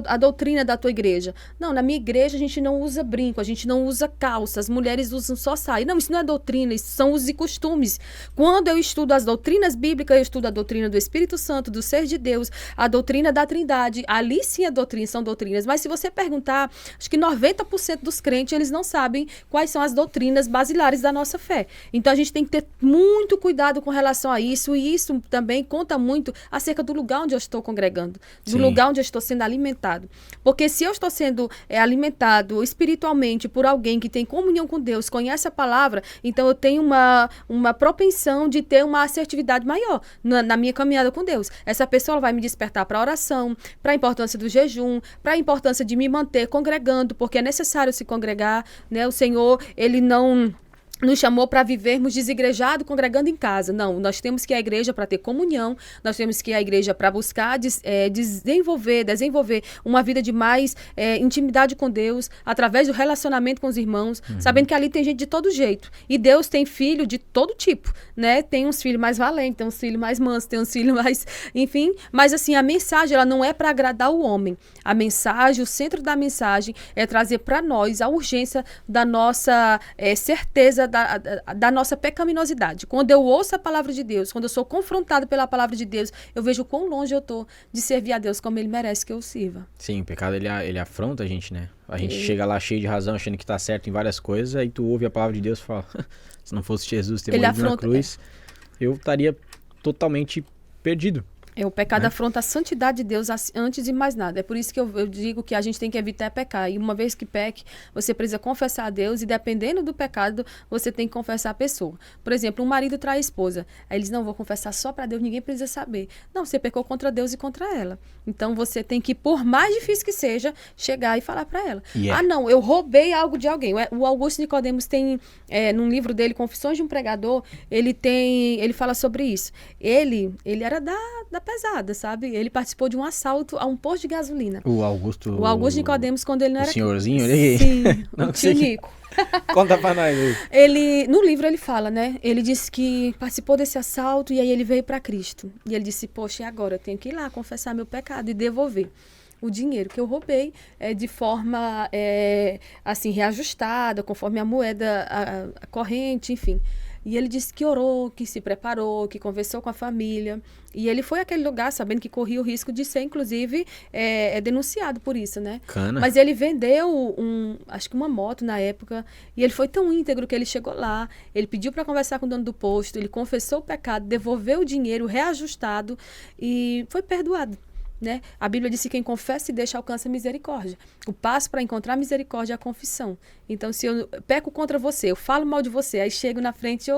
a doutrina da tua igreja? Não, na minha igreja a gente não usa brinco, a gente não usa calça, as mulheres usam só saia. Não, isso não é doutrina, isso são usos e costumes. Quando eu estudo as doutrinas bíblicas, eu estudo a doutrina do Espírito Santo, do ser de Deus, a doutrina da Trindade. Ali sim são doutrinas. Mas se você perguntar, acho que 90% dos crentes, eles não sabem quais são as doutrinas basilares da nossa fé. Então a gente tem que ter muito cuidado com relação a isso, e isso também conta muito acerca do lugar onde eu estou congregando, do lugar onde eu estou sendo alimentado. Porque se eu estou sendo alimentado espiritualmente por alguém que tem comunhão com Deus, conhece a palavra, então eu tenho uma propensão de ter uma assertividade maior na minha caminhada com Deus. Essa pessoa ela vai me despertar para a oração, para a importância do jejum, para a importância de me manter congregando, porque é necessário se congregar, né? O Senhor, ele não nos chamou para vivermos desigrejado, congregando em casa. Não, nós temos que ir à igreja para ter comunhão, nós temos que ir à igreja para buscar desenvolver uma vida de mais intimidade com Deus, através do relacionamento com os irmãos, sabendo que ali tem gente de todo jeito. E Deus tem filho de todo tipo, né? Tem uns filhos mais valentes, tem uns filhos mais mansos, tem uns filhos mais... Enfim, mas assim, a mensagem, ela não é para agradar o homem. A mensagem, o centro da mensagem é trazer para nós a urgência da nossa certeza da nossa pecaminosidade. Quando eu ouço a palavra de Deus, quando eu sou confrontado pela palavra de Deus, eu vejo quão longe eu tô de servir a Deus como Ele merece que eu sirva. Sim, o pecado ele afronta a gente, né? A gente chega lá cheio de razão, achando que tá certo em várias coisas, aí tu ouve a palavra de Deus e fala, se não fosse Jesus ter morrido na cruz, eu estaria totalmente perdido. O pecado afronta a santidade de Deus antes de mais nada. É por isso que eu digo que a gente tem que evitar pecar. E uma vez que peque, você precisa confessar a Deus e dependendo do pecado, você tem que confessar a pessoa. Por exemplo, um marido trai a esposa. Aí eles, não, vou confessar só para Deus, ninguém precisa saber. Não, você pecou contra Deus e contra ela. Então você tem que, por mais difícil que seja, chegar e falar para ela. Ah, não, eu roubei algo de alguém. O Augusto Nicodemos tem, num livro dele, Confissões de um Pregador, ele fala sobre isso. Ele era da pesada, sabe? Ele participou de um assalto a um posto de gasolina. O Augusto Nicodemos, quando ele não era... O senhorzinho ali? Sim, o tio Nico. Conta pra nós aí. No livro ele fala, né? Ele disse que participou desse assalto e aí ele veio para Cristo. E ele disse, poxa, e agora? Eu tenho que ir lá confessar meu pecado e devolver o dinheiro que eu roubei de forma, assim, reajustada, conforme a moeda a corrente, enfim. E ele disse que orou, que se preparou, que conversou com a família. E ele foi àquele lugar sabendo que corria o risco de ser, inclusive, denunciado por isso, né? Cana. Mas ele vendeu acho que uma moto na época. E ele foi tão íntegro que ele chegou lá. Ele pediu para conversar com o dono do posto. Ele confessou o pecado, devolveu o dinheiro reajustado e foi perdoado. Né? A Bíblia diz que quem confessa e deixa alcança misericórdia. O passo para encontrar misericórdia é a confissão. Então, se eu peco contra você, eu falo mal de você, aí chego na frente,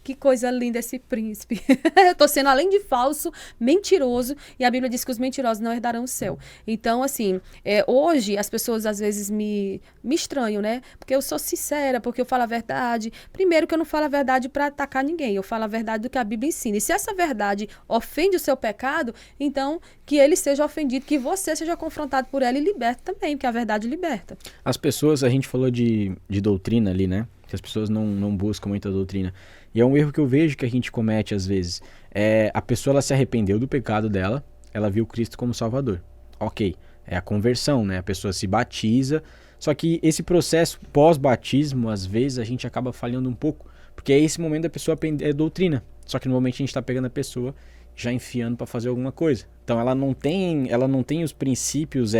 que coisa linda esse príncipe. Eu estou sendo, além de falso, mentiroso, e a Bíblia diz que os mentirosos não herdarão o céu. Então, assim, hoje as pessoas às vezes me estranham, né? Porque eu sou sincera, porque eu falo a verdade. Primeiro que eu não falo a verdade para atacar ninguém, eu falo a verdade do que a Bíblia ensina. E se essa verdade ofende o seu pecado, então que ele seja ofendido, que você seja confrontado por ela e liberta também, porque a verdade liberta. As pessoas, a gente falou de doutrina ali, né? Que as pessoas não buscam muita doutrina. E é um erro que eu vejo que a gente comete às vezes. A pessoa ela se arrependeu do pecado dela, ela viu Cristo como Salvador. Ok, é a conversão, né? A pessoa se batiza, só que esse processo pós-batismo, às vezes, a gente acaba falhando um pouco, porque é esse momento da pessoa aprender doutrina. Só que normalmente a gente está pegando a pessoa já enfiando para fazer alguma coisa. Então ela não tem os princípios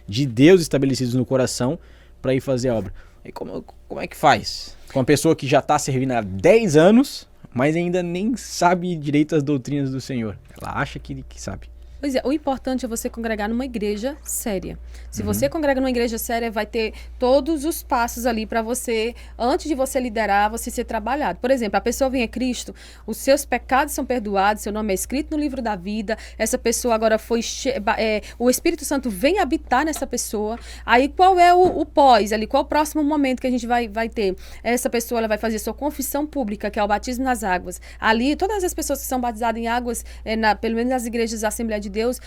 de Deus estabelecidos no coração para ir fazer a obra. E como é que faz? Com uma pessoa que já está servindo há 10 anos, mas ainda nem sabe direito as doutrinas do Senhor. Ela acha que sabe. Pois é, o importante é você congregar numa igreja séria. Se você congrega numa igreja séria, vai ter todos os passos ali para você, antes de você liderar, você ser trabalhado. Por exemplo, a pessoa vem a Cristo, os seus pecados são perdoados, seu nome é escrito no livro da vida, essa pessoa agora o Espírito Santo vem habitar nessa pessoa. Aí qual é o pós ali? Qual é o próximo momento que a gente vai ter? Essa pessoa ela vai fazer sua confissão pública, que é o batismo nas águas. Ali, todas as pessoas que são batizadas em águas, pelo menos nas igrejas da Assembleia de Deus,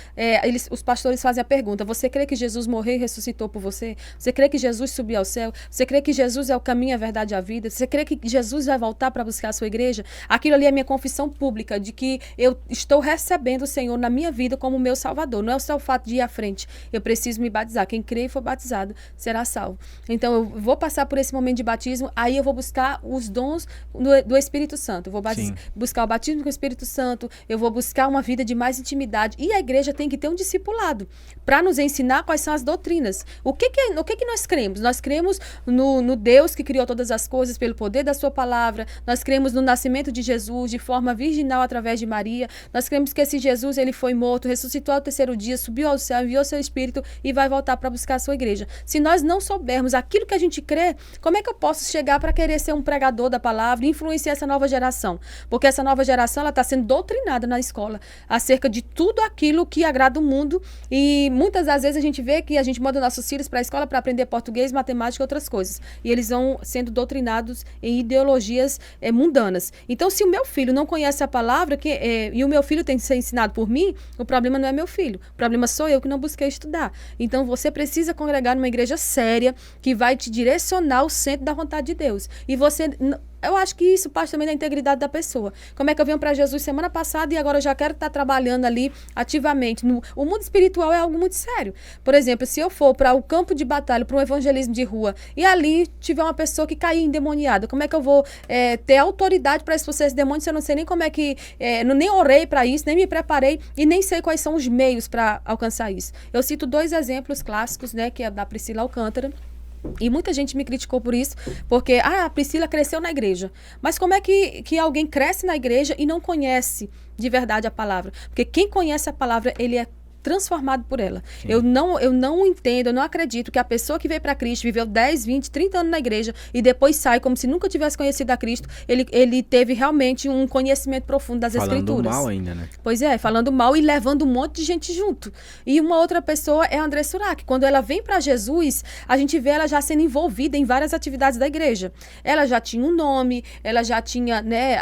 os pastores fazem a pergunta: você crê que Jesus morreu e ressuscitou por você? Você crê que Jesus subiu ao céu? Você crê que Jesus é o caminho, a verdade e a vida? Você crê que Jesus vai voltar para buscar a sua igreja? Aquilo ali é a minha confissão pública de que eu estou recebendo o Senhor na minha vida como meu Salvador. Não é só o fato de ir à frente. Eu preciso me batizar. Quem crê e for batizado será salvo. Então eu vou passar por esse momento de batismo, aí eu vou buscar os dons do Espírito Santo. Eu vou buscar o batismo com o Espírito Santo, eu vou buscar uma vida de mais intimidade. E a igreja tem que ter um discipulado para nos ensinar quais são as doutrinas. O que nós cremos? Nós cremos no Deus que criou todas as coisas pelo poder da sua palavra. Nós cremos no nascimento de Jesus de forma virginal através de Maria. Nós cremos que esse Jesus ele foi morto, ressuscitou ao terceiro dia, subiu ao céu, enviou seu Espírito e vai voltar para buscar a sua igreja. Se nós não soubermos aquilo que a gente crê, como é que eu posso chegar para querer ser um pregador da palavra e influenciar essa nova geração? Porque essa nova geração ela está sendo doutrinada na escola acerca de tudo aquilo aquilo que agrada o mundo. E muitas das vezes a gente vê que a gente manda nossos filhos para a escola para aprender português, matemática e outras coisas. E eles vão sendo doutrinados em ideologias mundanas. Então, se o meu filho não conhece a palavra e o meu filho tem que ser ensinado por mim, o problema não é meu filho. O problema sou eu que não busquei estudar. Então, você precisa congregar numa igreja séria que vai te direcionar ao centro da vontade de Deus. E você... Eu acho que isso parte também da integridade da pessoa. Como é que eu venho para Jesus semana passada e agora eu já quero estar trabalhando ali ativamente? O mundo espiritual é algo muito sério. Por exemplo, se eu for para o campo de batalha, para um evangelismo de rua, e ali tiver uma pessoa que cair endemoniada, como é que eu vou ter autoridade para expulsar esse demônio se eu não sei nem como é que... nem orei para isso, nem me preparei e nem sei quais são os meios para alcançar isso. Eu cito 2 exemplos clássicos, né, que é da Priscila Alcântara. E muita gente me criticou por isso, porque a Priscila cresceu na igreja. Mas como é que alguém cresce na igreja e não conhece de verdade a palavra? Porque quem conhece a palavra, ele é transformado por ela. Eu não entendo, eu não acredito que a pessoa que veio para Cristo, viveu 10, 20, 30 anos na igreja e depois sai como se nunca tivesse conhecido a Cristo, ele teve realmente um conhecimento profundo das Escrituras. Falando mal ainda, né? Pois é, falando mal e levando um monte de gente junto. E uma outra pessoa é a André Surak. Quando ela vem para Jesus, a gente vê ela já sendo envolvida em várias atividades da igreja. Ela já tinha um nome, ela já tinha, né,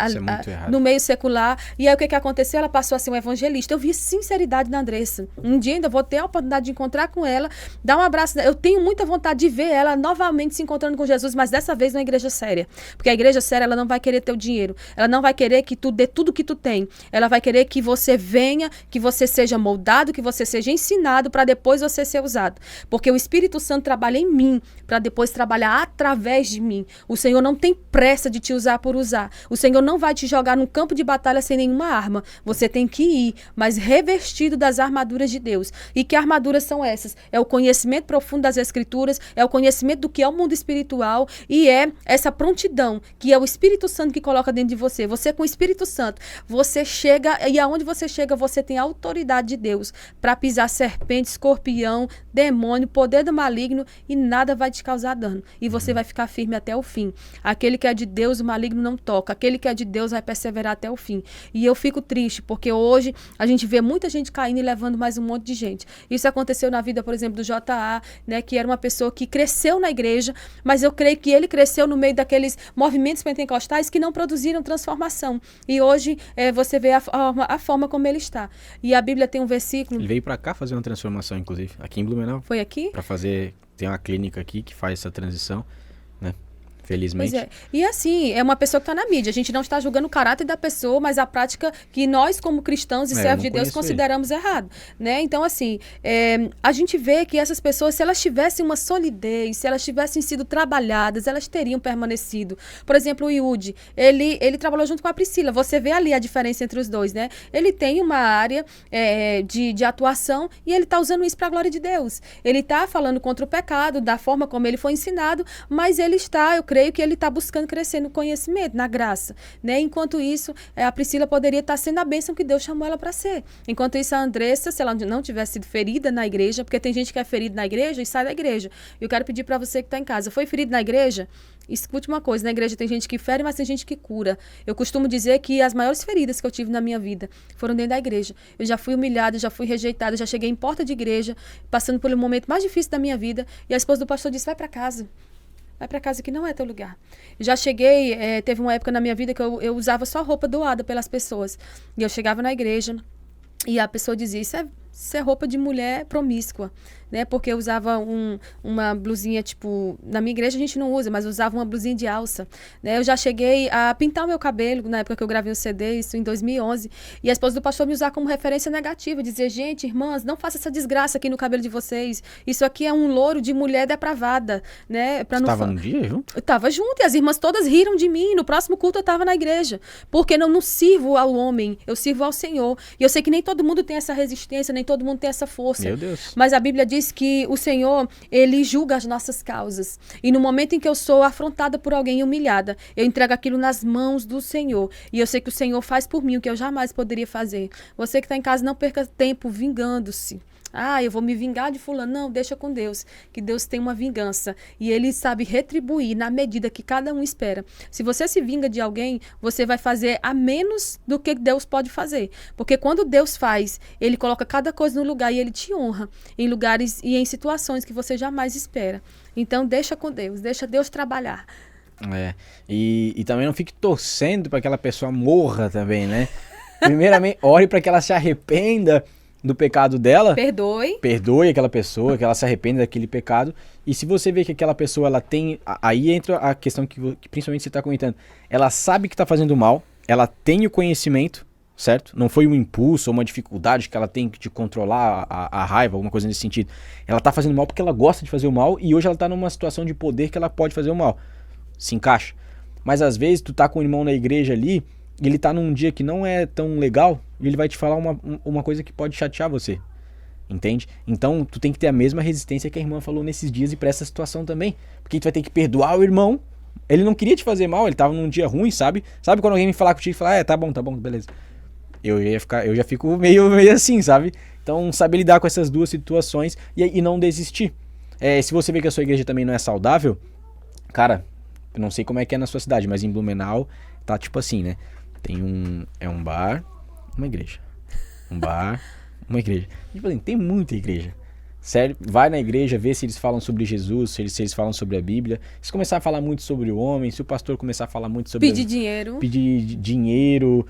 no meio secular. E aí o que aconteceu? Ela passou a ser uma evangelista. Eu vi sinceridade na Andressa. Um dia ainda vou ter a oportunidade de encontrar com ela, dar um abraço. Eu tenho muita vontade de ver ela novamente se encontrando com Jesus, mas dessa vez numa igreja séria. Porque a igreja séria, ela não vai querer teu dinheiro. Ela não vai querer que tu dê tudo que tu tem. Ela vai querer que você venha, que você seja moldado, que você seja ensinado para depois você ser usado. Porque o Espírito Santo trabalha em mim para depois trabalhar através de mim. O Senhor não tem pressa de te usar por usar. O Senhor não vai te jogar num campo de batalha sem nenhuma arma. Você tem que ir, mas revestido das armaduras de Deus. E que armaduras são essas? É o conhecimento profundo das Escrituras, é o conhecimento do que é o mundo espiritual e é essa prontidão que é o Espírito Santo que coloca dentro de você. Você com o Espírito Santo, você chega e aonde você chega, você tem a autoridade de Deus para pisar serpente, escorpião, demônio, poder do maligno e nada vai te causar dano. E você vai ficar firme até o fim. Aquele que é de Deus, o maligno não toca. Aquele que é de Deus vai perseverar até o fim. E eu fico triste porque hoje a gente vê muita gente caindo e levando mais um monte de gente. Isso aconteceu na vida, por exemplo, do J.A., né, que era uma pessoa que cresceu na igreja, mas eu creio que ele cresceu no meio daqueles movimentos pentecostais que não produziram transformação. E hoje você vê a forma como ele está. E a Bíblia tem um versículo... Ele veio para cá fazer uma transformação, inclusive, aqui em Blumenau. Foi aqui? Para fazer... Tem uma clínica aqui que faz essa transição, né? Felizmente. Pois é. E assim, é uma pessoa que está na mídia. A gente não está julgando o caráter da pessoa, mas a prática que nós, como cristãos e servos de Deus, consideramos errado. Né? Então, assim, a gente vê que essas pessoas, se elas tivessem uma solidez, se elas tivessem sido trabalhadas, elas teriam permanecido. Por exemplo, o Yudi, ele trabalhou junto com a Priscila. Você vê ali a diferença entre os dois, né? Ele tem uma área de atuação e ele está usando isso para a glória de Deus. Ele está falando contra o pecado, da forma como ele foi ensinado, mas ele está, eu creio que ele está buscando crescer no conhecimento, na graça, né? Enquanto isso, a Priscila poderia estar sendo a bênção que Deus chamou ela para ser. Enquanto isso, a Andressa, se ela não tivesse sido ferida na igreja, porque tem gente que é ferida na igreja e sai da igreja. Eu quero pedir para você que está em casa, foi ferido na igreja? Escute uma coisa, na igreja tem gente que fere, mas tem gente que cura. Eu costumo dizer que as maiores feridas que eu tive na minha vida foram dentro da igreja. Eu já fui humilhada, já fui rejeitada, já cheguei em porta de igreja, passando pelo momento mais difícil da minha vida, e a esposa do pastor disse, vai para casa. Vai para casa que não é teu lugar. Já cheguei, teve uma época na minha vida que eu usava só roupa doada pelas pessoas. E eu chegava na igreja e a pessoa dizia, isso é roupa de mulher promíscua. Né? Porque eu usava uma blusinha, tipo... Na minha igreja a gente não usa, mas eu usava uma blusinha de alça. Né? Eu já cheguei a pintar o meu cabelo, na época que eu gravei o CD, isso em 2011. E a esposa do pastor me usava como referência negativa. Dizia, gente, irmãs, não faça essa desgraça aqui no cabelo de vocês. Isso aqui é um louro de mulher depravada. Né? Você estava no dia junto? Eu estava junto e as irmãs todas riram de mim. No próximo culto eu estava na igreja. Porque eu não sirvo ao homem, eu sirvo ao Senhor. E eu sei que nem todo mundo tem essa resistência, nem todo mundo tem essa força. Meu Deus. Mas a Bíblia diz que o Senhor, ele julga as nossas causas. E no momento em que eu sou afrontada por alguém, humilhada, eu entrego aquilo nas mãos do Senhor. E eu sei que o Senhor faz por mim o que eu jamais poderia fazer. Você que está em casa, não perca tempo vingando-se. Ah, eu vou me vingar de fulano. Não, deixa com Deus, que Deus tem uma vingança. E ele sabe retribuir na medida que cada um espera. Se você se vinga de alguém, você vai fazer a menos do que Deus pode fazer. Porque quando Deus faz, ele coloca cada coisa no lugar e ele te honra em lugares e em situações que você jamais espera. Então, deixa com Deus, deixa Deus trabalhar. E também não fique torcendo para que aquela pessoa morra também, né? Primeiramente, ore para que ela se arrependa do pecado dela. Perdoe aquela pessoa, que ela se arrependa daquele pecado. E se você vê que aquela pessoa, ela tem... Aí entra a questão que principalmente você está comentando. Ela sabe que está fazendo mal, ela tem o conhecimento, certo? Não foi um impulso ou uma dificuldade que ela tem de controlar a raiva, alguma coisa nesse sentido. Ela está fazendo mal porque ela gosta de fazer o mal e hoje ela está numa situação de poder que ela pode fazer o mal. Se encaixa. Mas às vezes tu tá com um irmão na igreja ali, e ele tá num dia que não é tão legal, e ele vai te falar uma coisa que pode chatear você. Entende? Então tu tem que ter a mesma resistência que a irmã falou nesses dias e pra essa situação também. Porque tu vai ter que perdoar o irmão. Ele não queria te fazer mal, ele tava num dia ruim, sabe? Sabe quando alguém me falar contigo e falar, tá bom, beleza. Eu já fico meio assim, sabe? Então saber lidar com essas duas situações e não desistir. Se você vê que a sua igreja também não é saudável, cara... Eu não sei como é que é na sua cidade, mas em Blumenau tá tipo assim, né? Tem um bar, uma igreja. Um bar, uma igreja. Tipo assim, tem muita igreja. Sério, vai na igreja, vê se eles falam sobre Jesus, se eles falam sobre a Bíblia. Se começar a falar muito sobre o homem, se o pastor começar a falar muito sobre... Pedir dinheiro.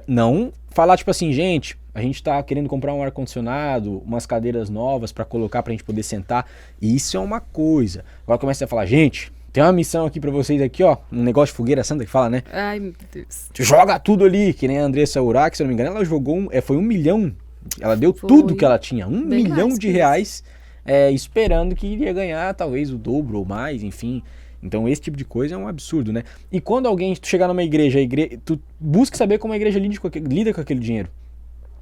Não falar tipo assim, gente, a gente tá querendo comprar um ar-condicionado, umas cadeiras novas pra colocar pra gente poder sentar. Isso é uma coisa. Agora começa a falar, gente... Tem uma missão aqui pra vocês aqui, ó. Um negócio de fogueira santa que fala, né? Ai, meu Deus. Joga tudo ali, que nem a Andressa Urach, se eu não me engano, ela jogou foi 1 milhão. Ela deu tudo que ela tinha. 1 milhão de reais, esperando que iria ganhar talvez o dobro ou mais, enfim. Então esse tipo de coisa é um absurdo, né? E quando tu chegar numa igreja, tu busca saber como a igreja lida com aquele dinheiro.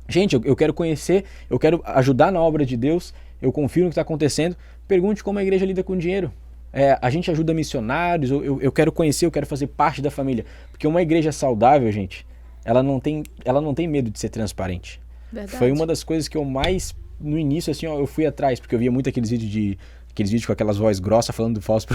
Gente, eu quero conhecer, eu quero ajudar na obra de Deus, eu confio no que está acontecendo. Pergunte como a igreja lida com o dinheiro. A gente ajuda missionários, eu quero conhecer, eu quero fazer parte da família. Porque uma igreja saudável, gente, ela não tem medo de ser transparente. Verdade. Foi uma das coisas que eu mais, no início, assim, ó, eu fui atrás, porque eu via muito aqueles vídeos com aquelas vozes grossas falando do falso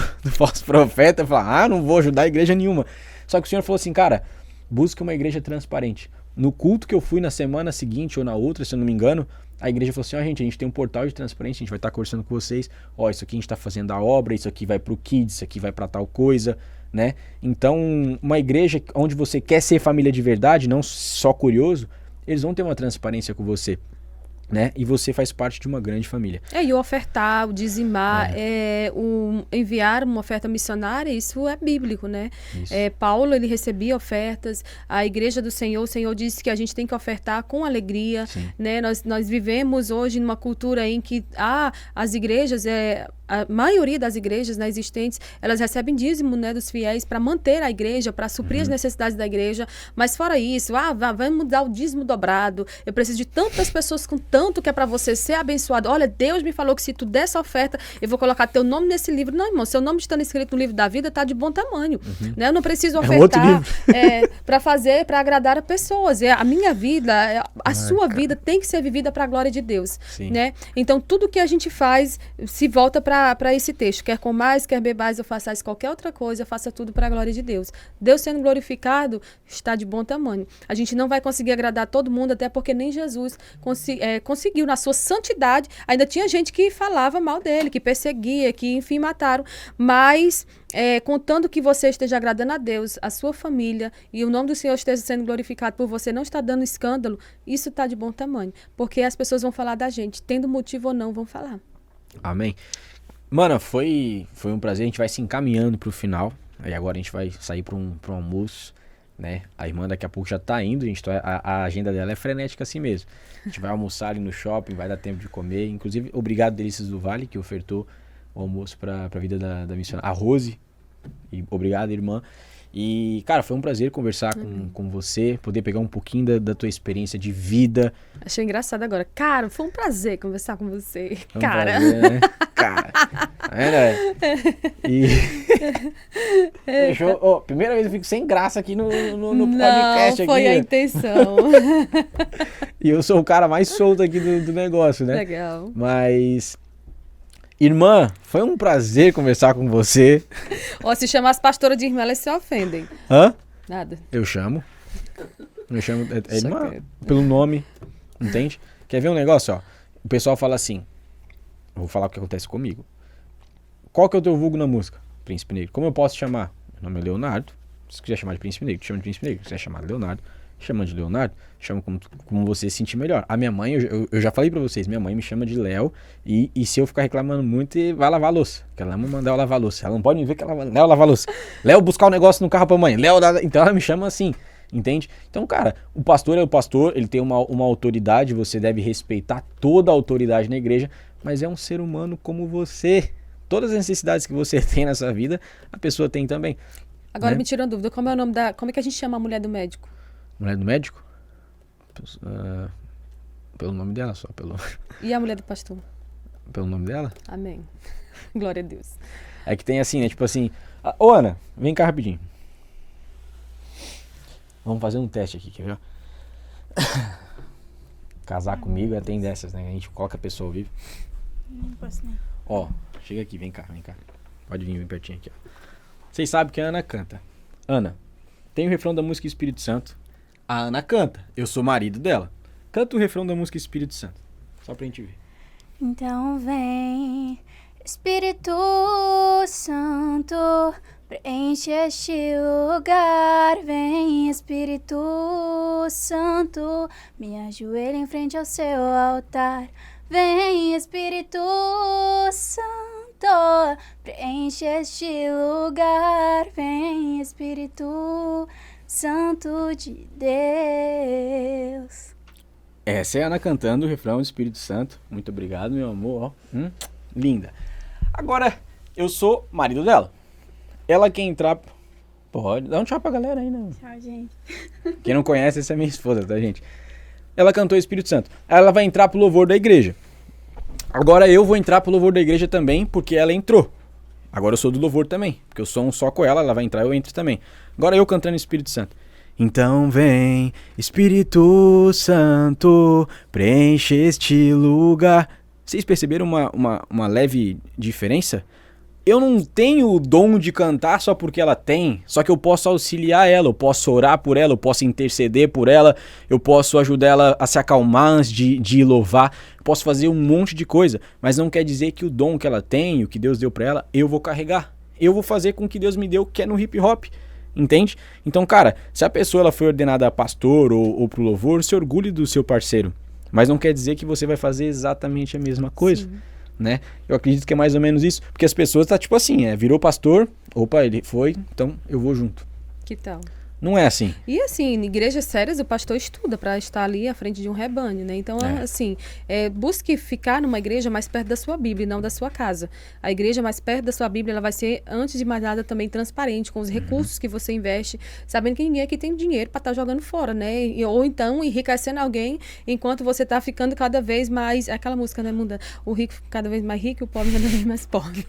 profeta. Eu falava, não vou ajudar a igreja nenhuma. Só que o Senhor falou assim, cara, busca uma igreja transparente. No culto que eu fui na semana seguinte ou na outra, se eu não me engano, a igreja falou assim, a gente tem um portal de transparência, a gente vai estar conversando com vocês, isso aqui a gente está fazendo a obra, isso aqui vai pro Kids, isso aqui vai para tal coisa, né? Então, uma igreja onde você quer ser família de verdade, não só curioso, eles vão ter uma transparência com você, né? E você faz parte de uma grande família. E o ofertar, o dizimar, o enviar uma oferta missionária, isso é bíblico, né? Paulo, ele recebia ofertas, a igreja do Senhor, o Senhor disse que a gente tem que ofertar com alegria, né? Nós vivemos hoje numa cultura em que as igrejas, a maioria das igrejas, né, existentes, elas recebem dízimo, né, dos fiéis para manter a igreja, para suprir as necessidades da igreja, mas fora isso, vamos dar o dízimo dobrado, eu preciso de tantas pessoas com tanto que é para você ser abençoado. Olha, Deus me falou que se tu der essa oferta, eu vou colocar teu nome nesse livro. Não, irmão, seu nome estando escrito no livro da vida tá de bom tamanho, né? Eu não preciso ofertar para agradar a pessoas. A minha vida, a sua vida tem que ser vivida para a glória de Deus, né? Então, tudo que a gente faz se volta para esse texto. Quer comais, quer bebais ou façais qualquer outra coisa, faça tudo para a glória de Deus. Deus sendo glorificado está de bom tamanho. A gente não vai conseguir agradar todo mundo, até porque nem Jesus conseguiu, na sua santidade. Ainda tinha gente que falava mal dele, que perseguia, que enfim mataram, mas contando que você esteja agradando a Deus, a sua família, e o nome do Senhor esteja sendo glorificado por você não estar dando escândalo, isso está de bom tamanho, porque as pessoas vão falar da gente, tendo motivo ou não, vão falar. Amém. Mano, foi um prazer, a gente vai se encaminhando pro final, e agora a gente vai sair para um almoço, né? A irmã daqui a pouco já tá indo, a agenda dela é frenética assim mesmo. A gente vai almoçar ali no shopping, vai dar tempo de comer. Inclusive, obrigado Delícias do Vale, que ofertou o almoço pra vida da missionária. A Rose, e obrigado, irmã. E, cara, foi um prazer conversar com você, poder pegar um pouquinho da tua experiência de vida. Achei engraçado agora. Cara, foi um prazer conversar com você. Foi um Cara. prazer, né? Cara. E... Fechou. Primeira vez eu fico sem graça aqui no podcast. Não, foi aqui, a intenção. E eu sou o cara mais solto aqui do negócio, né? Legal. Mas... Irmã, foi um prazer conversar com você. Ó, se chamar as pastoras de irmã, elas se ofendem. Hã? Nada. Eu chamo. É irmã pelo nome, entende? Quer ver um negócio, ó? O pessoal fala assim, vou falar o que acontece comigo. Qual que é o teu vulgo na música? Príncipe Negro. Como eu posso te chamar? Meu nome é Leonardo. Se quiser chamar de Príncipe Negro, te chama de Príncipe Negro. Se quiser chamar de Leonardo, chama de Leonardo. Chama como você se sentir melhor. A minha mãe, eu já falei pra vocês, minha mãe me chama de Léo. E se eu ficar reclamando muito, vai lavar a louça. Porque ela vai mandar eu lavar a louça. Ela não pode me ver que ela vai Léo lavar a louça. Léo buscar o negócio no carro pra mãe. Léo, então ela me chama assim. Entende? Então, cara, o pastor é o pastor, ele tem uma autoridade, você deve respeitar toda a autoridade na igreja, mas é um ser humano como você. Todas as necessidades que você tem nessa vida, a pessoa tem também. Agora né? me tira uma dúvida, como é que a gente chama a mulher do médico? Mulher do médico? Pelo nome dela só. E a mulher do pastor? Pelo nome dela? Amém. Glória a Deus. É que tem assim, né? Tipo assim... Ô, Ana, vem cá rapidinho. Vamos fazer um teste aqui, quer ver? Casar comigo tem dessas, né? A gente coloca a pessoa ao vivo. Não posso nem. Ó, chega aqui, vem cá. Pode vir bem pertinho aqui, ó. Vocês sabem que a Ana canta. Ana, tem o refrão da música Espírito Santo. A Ana canta. Eu sou marido dela. Canta o refrão da música Espírito Santo. Só pra gente ver. Então vem, Espírito Santo, preenche este lugar. Vem, Espírito Santo, me ajoelho em frente ao seu altar. Vem, Espírito Santo, preenche este lugar. Vem, Espírito Santo de Deus. Essa é a Ana cantando o refrão do Espírito Santo. Muito obrigado, meu amor. Ó. Linda. Agora, eu sou marido dela. Ela quer entrar... Pode. Dá um tchau pra galera aí, né? Tchau, gente. Quem não conhece, essa é minha esposa, tá, gente? Ela cantou o Espírito Santo. Ela vai entrar pro louvor da igreja. Agora eu vou entrar pro louvor da igreja também, porque ela entrou. Agora eu sou do louvor também, porque eu sou um só com ela, ela vai entrar, eu entro também. Agora eu cantando o Espírito Santo. Então vem, Espírito Santo, preenche este lugar. Vocês perceberam uma leve diferença? Eu não tenho o dom de cantar só porque ela tem, só que eu posso auxiliar ela, eu posso orar por ela, eu posso interceder por ela, eu posso ajudar ela a se acalmar antes de louvar, eu posso fazer um monte de coisa, mas não quer dizer que o dom que ela tem, o que Deus deu pra ela, eu vou carregar. Eu vou fazer com o que Deus me deu, que é no hip hop. Entende? Então, cara, se a pessoa ela foi ordenada a pastor ou pro louvor, se orgulhe do seu parceiro. Mas não quer dizer que você vai fazer exatamente a mesma coisa. Sim. Né? Eu acredito que é mais ou menos isso. Porque as pessoas tá tipo assim, virou pastor, opa, ele foi, então eu vou junto. Que tal? Não é assim. E assim, em igrejas sérias, o pastor estuda para estar ali à frente de um rebanho, né? Então, assim, busque ficar numa igreja mais perto da sua Bíblia e não da sua casa. A igreja mais perto da sua Bíblia, ela vai ser, antes de mais nada, também transparente com os recursos que você investe, sabendo que ninguém aqui tem dinheiro para estar jogando fora, né? Ou então, enriquecendo alguém enquanto você está ficando cada vez mais... Aquela música, né, Munda? O rico cada vez mais rico e o pobre cada vez mais pobre.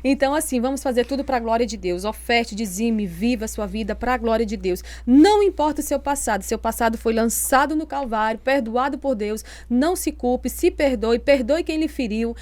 Então, assim, vamos fazer tudo para a glória de Deus. Oferte, dizime, viva a sua vida para a glória de Deus. Não importa o seu passado foi lançado no Calvário, perdoado por Deus, não se culpe, se perdoe quem lhe feriu.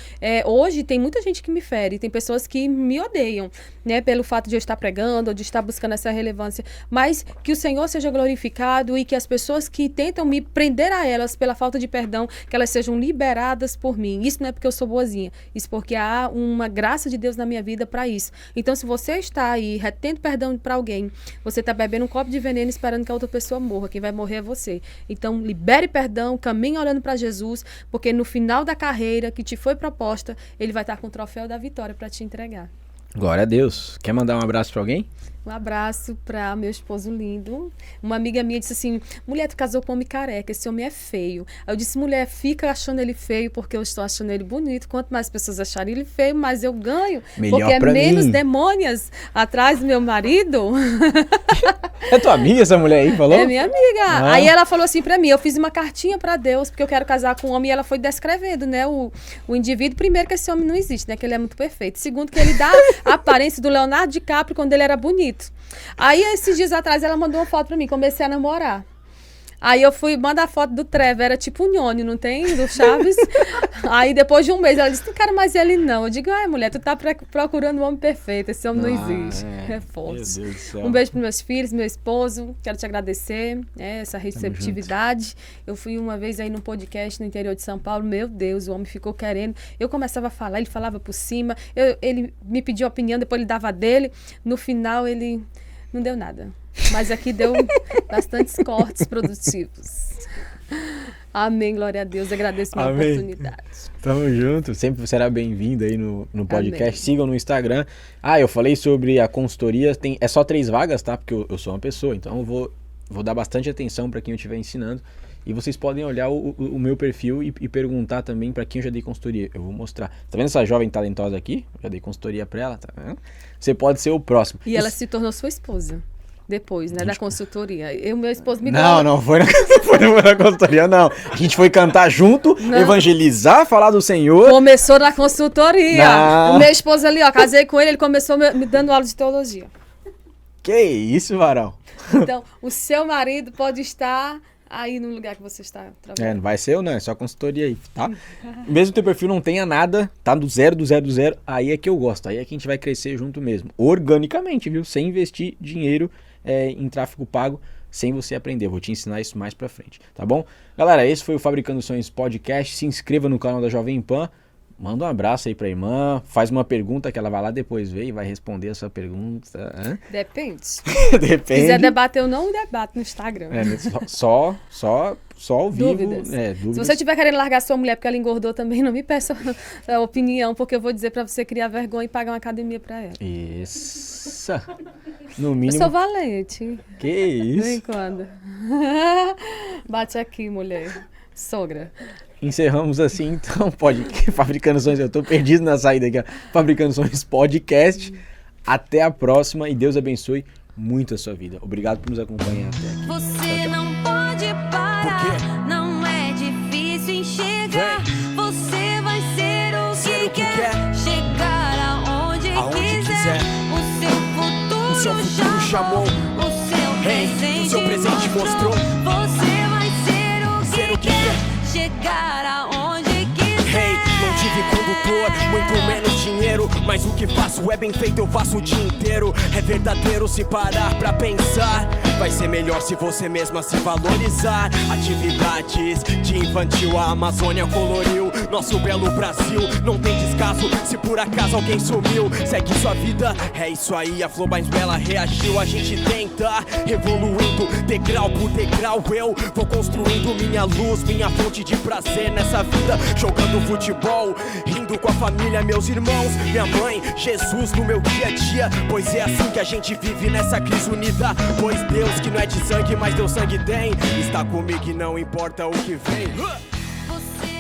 Hoje tem muita gente que me fere, tem pessoas que me odeiam, né, pelo fato de eu estar pregando ou de estar buscando essa relevância, mas que o Senhor seja glorificado e que as pessoas que tentam me prender a elas pela falta de perdão, que elas sejam liberadas por mim. Isso não é porque eu sou boazinha, isso porque há uma graça de Deus na minha vida para isso. Então, se você está aí retendo perdão para alguém, você está bebendo um copo de veneno esperando que a outra pessoa morra. Quem vai morrer é você. Então, libere perdão, caminhe olhando para Jesus, porque no final da carreira que te foi proposta, ele vai estar com o troféu da vitória para te entregar. Glória a Deus. Quer mandar um abraço para alguém? Um abraço para meu esposo lindo. Uma amiga minha disse assim, mulher, tu casou com um homem careca, esse homem é feio. Aí eu disse, mulher, fica achando ele feio porque eu estou achando ele bonito. Quanto mais pessoas acharem ele feio, mais eu ganho. Melhor porque é pra menos mim. demônias atrás do meu marido. É tua amiga essa mulher aí, falou? É minha amiga. Ah. Aí ela falou assim pra mim, eu fiz uma cartinha pra Deus, porque eu quero casar com um homem, e ela foi descrevendo, né, o indivíduo. Primeiro que esse homem não existe, né, que ele é muito perfeito. Segundo que ele dá a aparência do Leonardo DiCaprio quando ele era bonito. Aí, esses dias atrás, ela mandou uma foto pra mim, comecei a namorar. Aí eu fui mandar a foto do Trevor, era tipo o Nhone, não tem? Do Chaves. Aí depois de um mês ela disse, não quero mais ele não. Eu digo, mulher, tu tá procurando um homem perfeito, esse homem não existe. É forte. Meu Deus do céu. Um beijo pros meus filhos, meu esposo, quero te agradecer, essa receptividade. Eu fui uma vez aí num podcast no interior de São Paulo, meu Deus, o homem ficou querendo. Eu começava a falar, ele falava por cima, ele me pediu opinião, depois ele dava a dele. No final ele não deu nada. Mas aqui deu bastantes cortes produtivos. Amém, glória a Deus. Agradeço a oportunidade. Tamo junto. Sempre será bem-vindo aí no podcast. Amém. Sigam no Instagram. Eu falei sobre a consultoria. É só 3 vagas, tá? Porque eu sou uma pessoa. Então eu vou dar bastante atenção para quem eu estiver ensinando. E vocês podem olhar o meu perfil e perguntar também para quem eu já dei consultoria. Eu vou mostrar. Tá vendo essa jovem talentosa aqui? Eu já dei consultoria para ela, tá vendo? Você pode ser o próximo. E ela se tornou sua esposa. Depois, né, da consultoria. Meu esposo me deu... Não foi na consultoria, não. A gente foi cantar junto, evangelizar, falar do Senhor. Começou na consultoria. Não. O meu esposo ali, casei com ele começou me dando aula de teologia. Que isso, varão? Então, o seu marido pode estar aí no lugar que você está trabalhando. Não vai ser eu não, é só consultoria aí, tá? Mesmo que o teu perfil não tenha nada, tá do zero, aí é que eu gosto. Aí é que a gente vai crescer junto mesmo. Organicamente, viu? Sem investir dinheiro em tráfego pago, sem você aprender. Eu vou te ensinar isso mais pra frente, tá bom? Galera, esse foi o Fabricando Sonhos Podcast. Se inscreva no canal da Jovem Pan. Manda um abraço aí pra irmã. Faz uma pergunta que ela vai lá depois ver e vai responder a sua pergunta. Depende. Depende. Se quiser debater, eu não debato no Instagram. Só ao vivo. Dúvidas. Dúvidas. Se você estiver querendo largar sua mulher porque ela engordou também, não me peça a opinião, porque eu vou dizer pra você criar vergonha e pagar uma academia pra ela. Isso. No mínimo. Eu sou valente. Que isso? Vem quando. Bate aqui, mulher. Sogra. Encerramos assim, então, Fabricando Sonhos. Eu tô perdido na saída aqui, ó. Fabricando Sonhos Podcast. Até a próxima e Deus abençoe muito a sua vida. Obrigado por nos acompanhar até aqui. Você não pode parar, não é difícil enxergar. Você vai ser o que quer, chegar aonde quiser. O seu futuro chamou, o seu presente mostrou. Você vai ser o que quer, chegar aonde quiser. Não tive condutor, muito menos dinheiro, mas o que faço é bem feito, eu faço o dia inteiro. É verdadeiro se parar pra pensar. Vai ser melhor se você mesma se valorizar. Atividades de infantil, a Amazônia coloriu nosso belo Brasil. Não tem descaso se por acaso alguém sumiu. Segue sua vida, é isso aí, a flor mais bela reagiu. A gente tenta, evoluindo degrau por degrau. Eu vou construindo minha luz, minha fonte de prazer nessa vida. Jogando futebol, rindo com a família, meus irmãos, minha mãe, Jesus no meu dia a dia. Pois é assim que a gente vive nessa crise unida. Pois Deus que não é de sangue, mas Deus sangue tem, está comigo e não importa o que vem. Você